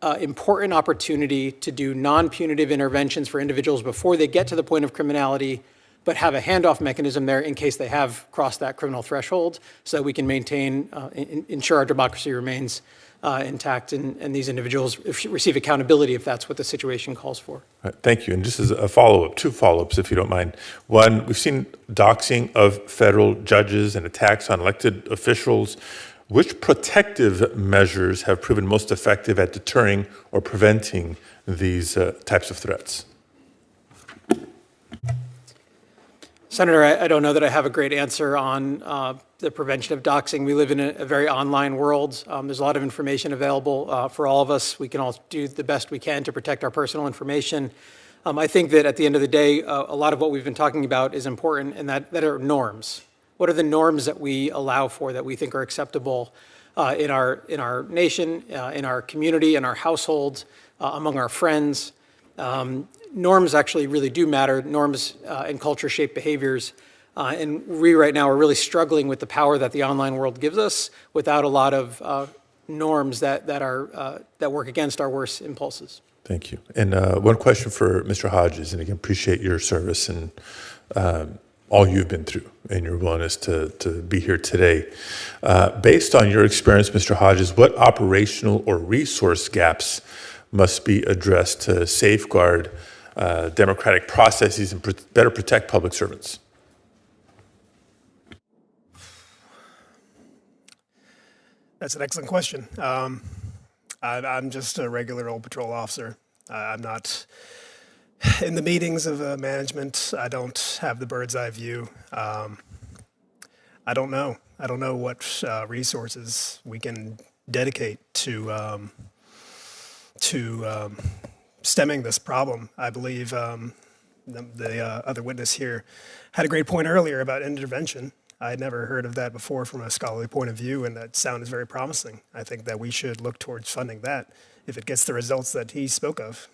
Speaker 7: important opportunity to do non-punitive interventions for individuals before they get to the point of criminality, but have a handoff mechanism there in case they have crossed that criminal threshold, so that we can maintain, ensure our democracy remains intact, and these individuals receive accountability if that's what the situation calls for.
Speaker 15: Thank you. And just as a follow-up, two follow-ups, if you don't mind. One, we've seen doxing of federal judges and attacks on elected officials. Which protective measures have proven most effective at deterring or preventing these types of threats?
Speaker 7: Senator, I don't know that I have a great answer on the prevention of doxing. We live in a very online world. There's a lot of information available for all of us. We can all do the best we can to protect our personal information. I think that at the end of the day, a lot of what we've been talking about is important, and that are norms. What are the norms that we allow for, that we think are acceptable in our nation, in our community, in our households, among our friends? Norms actually really do matter. Norms and culture shape behaviors. And we right now are really struggling with the power that the online world gives us without a lot of norms that work against our worst impulses.
Speaker 15: Thank you. And one question for Mr. Hodges, and again, appreciate your service and all you've been through and your willingness to be here today. Based on your experience, Mr. Hodges, what operational or resource gaps must be addressed to safeguard democratic processes and better protect public servants?
Speaker 10: That's an excellent question. I'm just a regular old patrol officer. I'm not in the meetings of management. I don't have the bird's eye view. I don't know. I don't know what resources we can dedicate to stemming this problem. I believe the other witness here had a great point earlier about intervention. I had never heard of that before from a scholarly point of view, and that sounded very promising. I think that we should look towards funding that if it gets the results that he spoke of.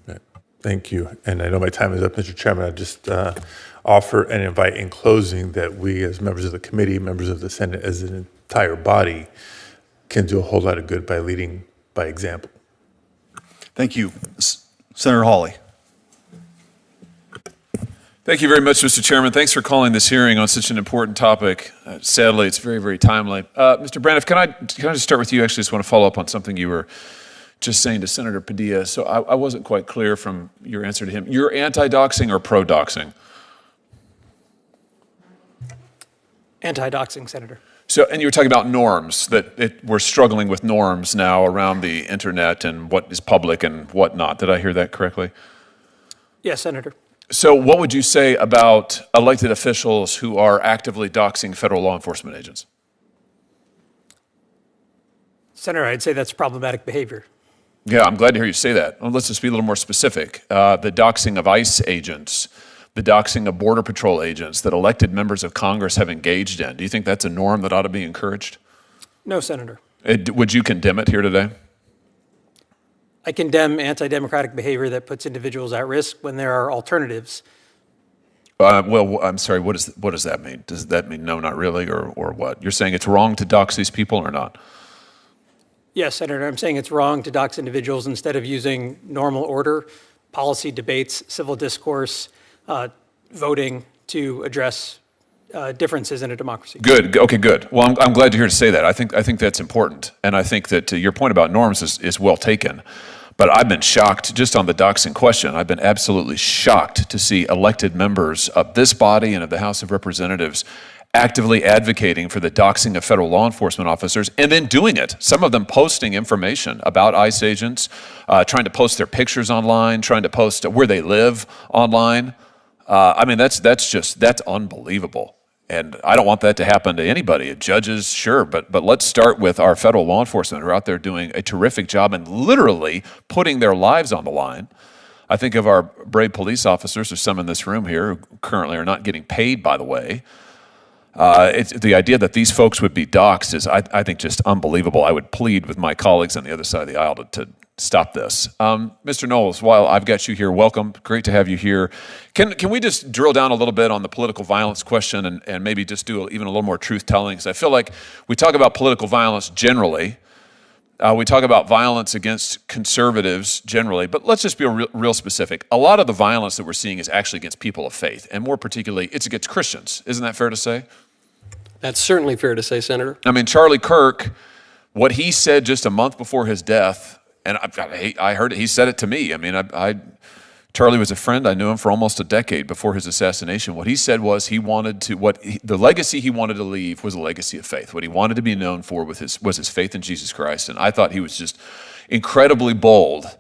Speaker 15: Right. Thank you. And I know my time is up, Mr. Chairman. I just offer and invite in closing that we as members of the committee, members of the Senate, as an entire body can do a whole lot of good by leading by example.
Speaker 1: Thank you. Senator Hawley.
Speaker 16: Thank you very much, Mr. Chairman. Thanks for calling this hearing on such an important topic. Sadly, it's very, very timely. Mr. Braniff, can I just start with you? Actually, just want to follow up on something you were just saying to Senator Padilla. So I wasn't quite clear from your answer to him. You're anti-doxing or pro-doxing?
Speaker 7: Anti-doxing, Senator.
Speaker 16: So, and you were talking about norms, that we're struggling with norms now around the internet and what is public and what not. Did I hear that correctly?
Speaker 7: Yes, Senator.
Speaker 16: So what would you say about elected officials who are actively doxing federal law enforcement agents?
Speaker 7: Senator, I'd say that's problematic behavior.
Speaker 16: Yeah, I'm glad to hear you say that. Well, let's just be a little more specific. The doxing of ICE agents, the doxing of Border Patrol agents that elected members of Congress have engaged in. Do you think that's a norm that ought to be encouraged?
Speaker 7: No, Senator.
Speaker 16: Would you condemn it here today?
Speaker 7: I condemn anti-democratic behavior that puts individuals at risk when there are alternatives.
Speaker 16: Well, I'm sorry, what does that mean? Does that mean no, not really, or what? You're saying it's wrong to dox these people or not?
Speaker 7: Yes, Senator, I'm saying it's wrong to dox individuals instead of using normal order, policy debates, civil discourse, voting to address differences in a democracy.
Speaker 16: Good. Okay, good. Well, I'm glad you're here to say that. I think that's important. And I think that your point about norms is well taken. But I've been shocked, just on the doxing question, I've been absolutely shocked to see elected members of this body and of the House of Representatives actively advocating for the doxing of federal law enforcement officers and then doing it. Some of them posting information about ICE agents, trying to post their pictures online, trying to post where they live online. I mean, that's unbelievable. And I don't want that to happen to anybody. Judges, sure, but let's start with our federal law enforcement who are out there doing a terrific job and literally putting their lives on the line. I think of our brave police officers, there's some in this room here who currently are not getting paid, by the way. It's the idea that these folks would be doxxed is, I think, just unbelievable. I would plead with my colleagues on the other side of the aisle to stop this. Mr. Knowles, while I've got you here, welcome. Great to have you here. Can we just drill down a little bit on the political violence question and maybe just do even a little more truth-telling? Because I feel like we talk about political violence generally. We talk about violence against conservatives generally, but let's just be real specific. A lot of the violence that we're seeing is actually against people of faith, and more particularly, it's against Christians. Isn't that fair to say?
Speaker 8: That's certainly fair to say, Senator.
Speaker 16: I mean, Charlie Kirk, what he said just a month before his death, and I heard it, he said it to me. I mean, Charlie was a friend. I knew him for almost a decade before his assassination. What he said was the legacy he wanted to leave was a legacy of faith. What he wanted to be known for was his faith in Jesus Christ. And I thought he was just incredibly bold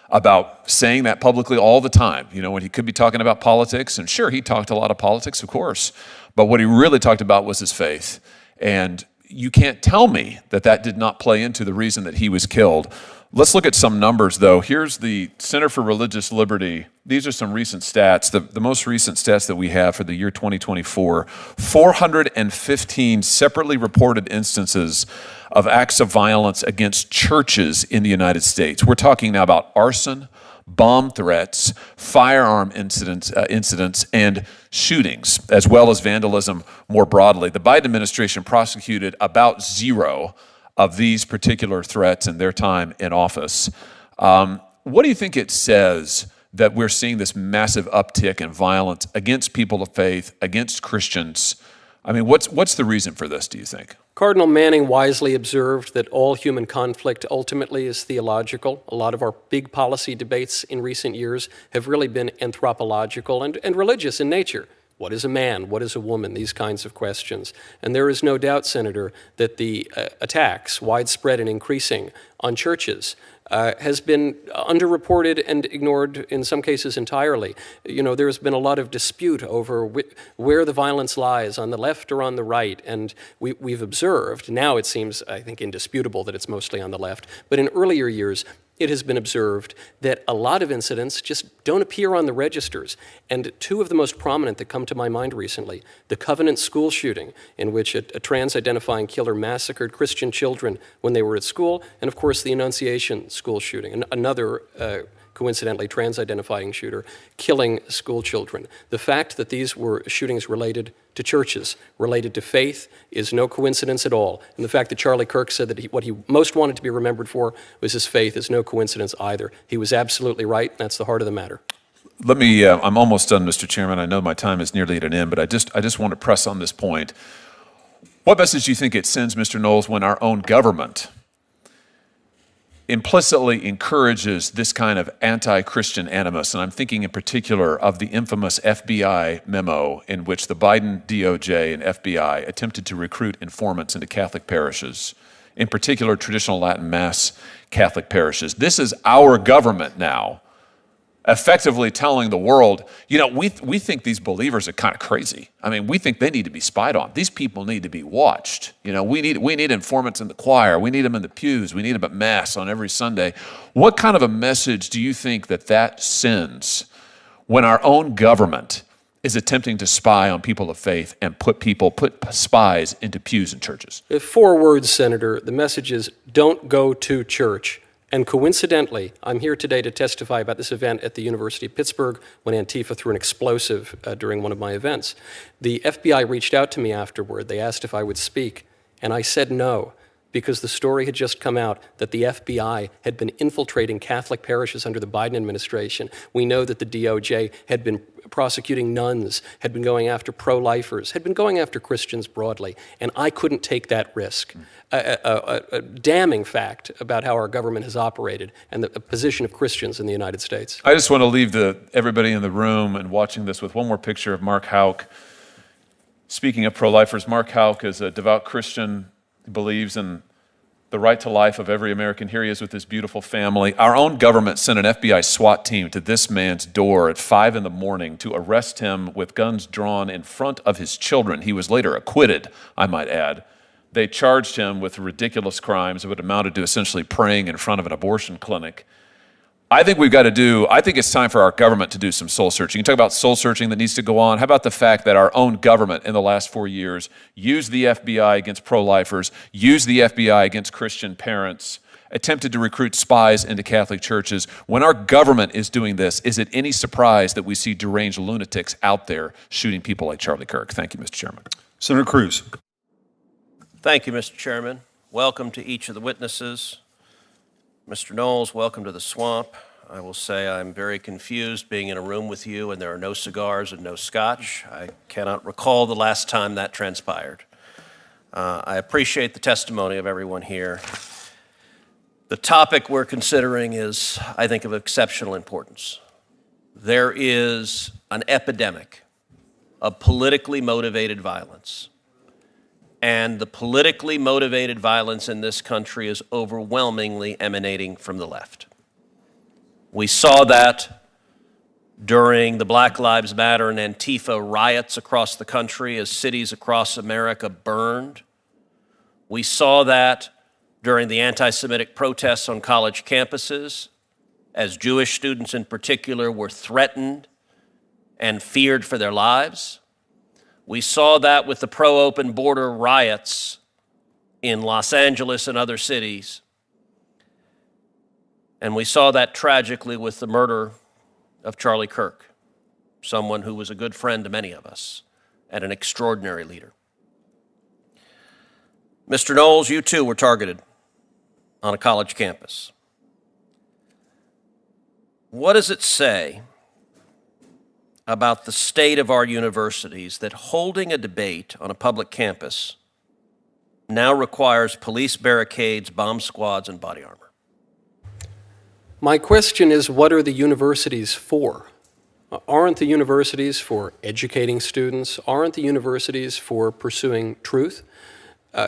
Speaker 16: about saying that publicly all the time. You know, when he could be talking about politics, and sure, he talked a lot of politics, of course, but what he really talked about was his faith. And you can't tell me that did not play into the reason that he was killed. Let's look at some numbers, though. Here's the Center for Religious Liberty. These are some recent stats. The most recent stats that we have for the year 2024, 415 separately reported instances of acts of violence against churches in the United States. We're talking now about arson, bomb threats, firearm incidents, and shootings, as well as vandalism more broadly. The Biden administration prosecuted about 0 of these particular threats in their time in office. What do you think it says that we're seeing this massive uptick in violence against people of faith, against Christians? I mean, what's the reason for this, do you think?
Speaker 8: Cardinal Manning wisely observed that all human conflict ultimately is theological. A lot of our big policy debates in recent years have really been anthropological and religious in nature. What is a man? What is a woman? These kinds of questions. And there is no doubt, Senator, that the attacks, widespread and increasing, on churches has been underreported and ignored in some cases entirely. You know, there's been a lot of dispute over where the violence lies, on the left or on the right. And we've observed, now it seems, I think, indisputable that it's mostly on the left. But in earlier years, it has been observed that a lot of incidents just don't appear on the registers. And 2 of the most prominent that come to my mind recently, the Covenant school shooting, in which a trans-identifying killer massacred Christian children when they were at school, and of course the Annunciation school shooting, another coincidentally trans-identifying shooter, killing school children. The fact that these were shootings related to churches, related to faith, is no coincidence at all. And the fact that Charlie Kirk said that what he most wanted to be remembered for was his faith is no coincidence either. He was absolutely right, and that's the heart of the matter.
Speaker 16: Let me, I'm almost done, Mr. Chairman. I know my time is nearly at an end, but I just want to press on this point. What message do you think it sends, Mr. Knowles, when our own government implicitly encourages this kind of anti-Christian animus? And I'm thinking in particular of the infamous FBI memo in which the Biden DOJ and FBI attempted to recruit informants into Catholic parishes, in particular traditional Latin Mass Catholic parishes. This is our government now effectively telling the world, you know, we think these believers are kind of crazy. I mean, we think they need to be spied on. These people need to be watched. You know, we need informants in the choir. We need them in the pews. We need them at Mass on every Sunday. What kind of a message do you think that sends when our own government is attempting to spy on people of faith and put spies into pews in churches?
Speaker 8: 4 words, Senator. The message is, don't go to church. And coincidentally, I'm here today to testify about this event at the University of Pittsburgh when Antifa threw an explosive during one of my events. The FBI reached out to me afterward. They asked if I would speak, and I said no, because the story had just come out that the FBI had been infiltrating Catholic parishes under the Biden administration. We know that the DOJ had been prosecuting nuns, had been going after pro-lifers, had been going after Christians broadly, and I couldn't take that risk. A damning fact about how our government has operated and the position of Christians in the United States.
Speaker 16: I just want to leave everybody in the room and watching this with one more picture of Mark Houck. Speaking of pro-lifers, Mark Houck is a devout Christian. He believes in the right to life of every American. Here he is with his beautiful family. Our own government sent an FBI SWAT team to this man's door at 5 in the morning to arrest him with guns drawn in front of his children. He was later acquitted, I might add. They charged him with ridiculous crimes that would amounted to essentially praying in front of an abortion clinic. I think it's time for our government to do some soul searching. You talk about soul searching that needs to go on. How about the fact that our own government in the last 4 years used the FBI against pro-lifers, used the FBI against Christian parents, attempted to recruit spies into Catholic churches? When our government is doing this, is it any surprise that we see deranged lunatics out there shooting people like Charlie Kirk? Thank you, Mr. Chairman.
Speaker 1: Senator Cruz.
Speaker 17: Thank you, Mr. Chairman. Welcome to each of the witnesses. Mr. Knowles, welcome to the swamp. I will say I'm very confused being in a room with you and there are no cigars and no scotch. I cannot recall the last time that transpired. I appreciate the testimony of everyone here. The topic we're considering is, I think, of exceptional importance. There is an epidemic of politically motivated violence. And the politically motivated violence in this country is overwhelmingly emanating from the left. We saw that during the Black Lives Matter and Antifa riots across the country as cities across America burned. We saw that during the anti-Semitic protests on college campuses, as Jewish students in particular were threatened and feared for their lives. We saw that with the pro-open border riots in Los Angeles and other cities. And we saw that tragically with the murder of Charlie Kirk, someone who was a good friend to many of us and an extraordinary leader. Mr. Knowles, you too were targeted on a college campus. What does it say about the state of our universities that holding a debate on a public campus now requires police barricades, bomb squads, and body armor?
Speaker 8: My question is, what are the universities for? Aren't the universities for educating students? Aren't the universities for pursuing truth?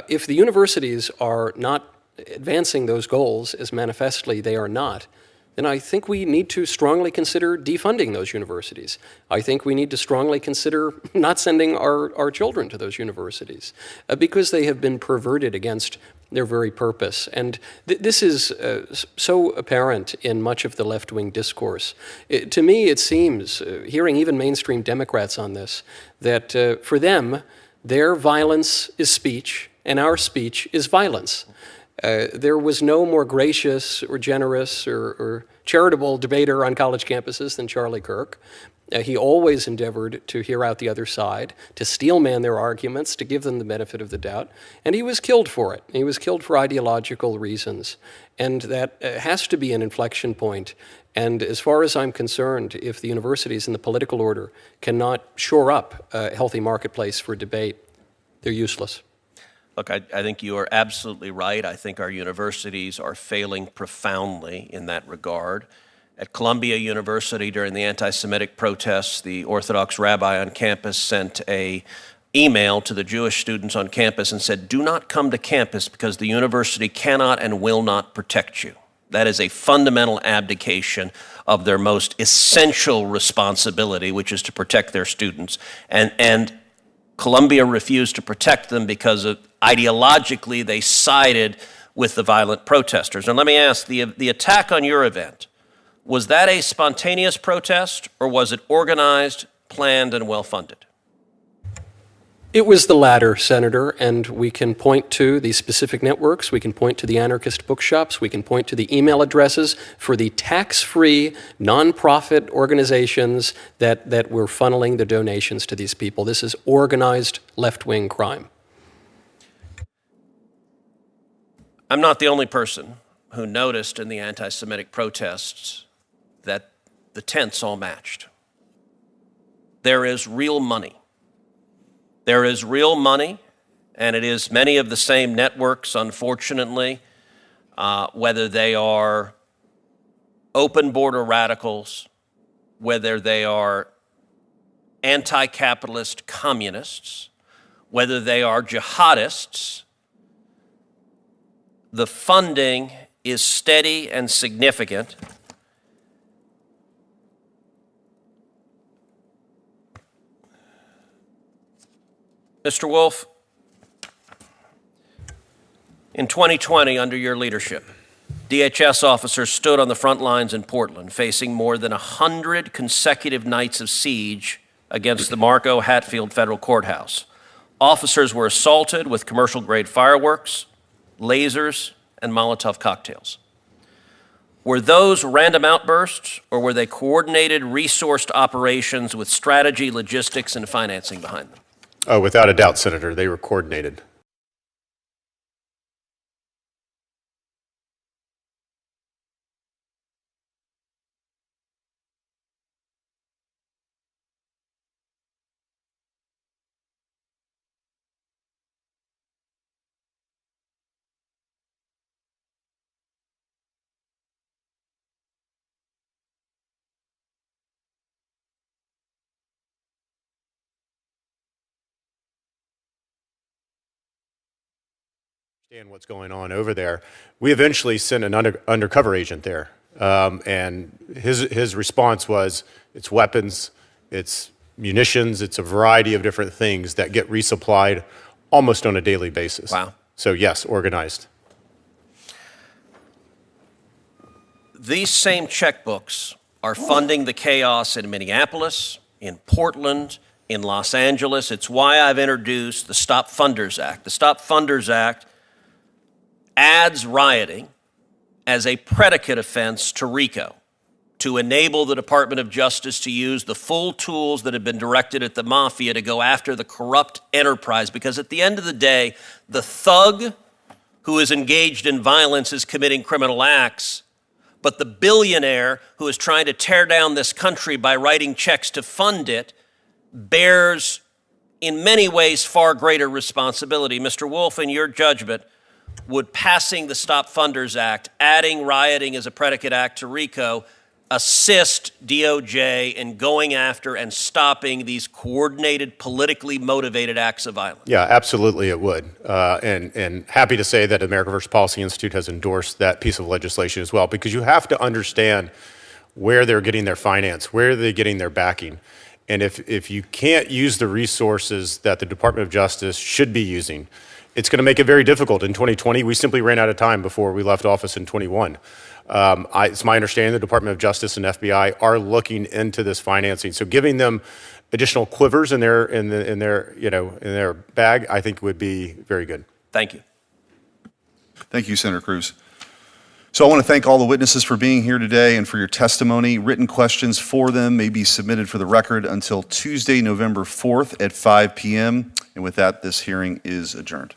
Speaker 8: If the universities are not advancing those goals, as manifestly they are not, then I think we need to strongly consider defunding those universities. I think we need to strongly consider not sending our children to those universities because they have been perverted against their very purpose. And this is so apparent in much of the left-wing discourse. To me, it seems, hearing even mainstream Democrats on this, that for them, their violence is speech and our speech is violence. There was no more gracious or generous or charitable debater on college campuses than Charlie Kirk. He always endeavored to hear out the other side, to steelman their arguments, to give them the benefit of the doubt, and he was killed for it. He was killed for ideological reasons, and that has to be an inflection point. And as far as I'm concerned, if the universities and the political order cannot shore up a healthy marketplace for debate, they're useless.
Speaker 17: Look, I think you are absolutely right. I think our universities are failing profoundly in that regard. At Columbia University during the anti-Semitic protests, the Orthodox rabbi on campus sent an email to the Jewish students on campus and said, "Do not come to campus because the university cannot and will not protect you." That is a fundamental abdication of their most essential responsibility, which is to protect their students. And Columbia refused to protect them because ideologically they sided with the violent protesters. And let me ask, the attack on your event, was that a spontaneous protest or was it organized, planned, and well-funded?
Speaker 8: It was the latter, Senator, and we can point to the specific networks, we can point to the anarchist bookshops, we can point to the email addresses for the tax-free nonprofit organizations that were funneling the donations to these people. This is organized left-wing crime.
Speaker 17: I'm not the only person who noticed in the anti-Semitic protests that the tents all matched. There is real money. There is real money, and it is many of the same networks, unfortunately, whether they are open border radicals, whether they are anti-capitalist communists, whether they are jihadists. The funding is steady and significant. Mr. Wolf, in 2020, under your leadership, DHS officers stood on the front lines in Portland, facing more than 100 consecutive nights of siege against the Marco Hatfield Federal Courthouse. Officers were assaulted with commercial-grade fireworks, lasers, and Molotov cocktails. Were those random outbursts, or were they coordinated, resourced operations with strategy, logistics, and financing behind them?
Speaker 6: Oh, without a doubt, Senator, they were coordinated. What's going on over there. We eventually sent an undercover agent there, and his response was, it's weapons, it's munitions, it's a variety of different things that get resupplied almost on a daily basis.
Speaker 17: Wow.
Speaker 6: So yes, organized.
Speaker 17: These same checkbooks are funding the chaos in Minneapolis, in Portland, in Los Angeles. It's why I've introduced the Stop Funders Act. The Stop Funders Act adds rioting as a predicate offense to RICO to enable the Department of Justice to use the full tools that have been directed at the mafia to go after the corrupt enterprise. Because at the end of the day, the thug who is engaged in violence is committing criminal acts, but the billionaire who is trying to tear down this country by writing checks to fund it bears, in many ways, far greater responsibility. Mr. Wolf, in your judgment, would passing the Stop Funders Act, adding rioting as a predicate act to RICO, assist DOJ in going after and stopping these coordinated, politically motivated acts of violence?
Speaker 6: Yeah, absolutely it would. And happy to say that America First Policy Institute has endorsed that piece of legislation as well, because you have to understand where they're getting their finance, where they're getting their backing. And if you can't use the resources that the Department of Justice should be using, it's going to make it very difficult. In 2020, we simply ran out of time before we left office in 21. It's my understanding the Department of Justice and FBI are looking into this financing. So giving them additional quivers in their bag, I think would be very good.
Speaker 17: Thank you.
Speaker 1: Thank you, Senator Cruz. So I want to thank all the witnesses for being here today and for your testimony. Written questions for them may be submitted for the record until Tuesday, November 4th at 5 p.m. And with that, this hearing is adjourned.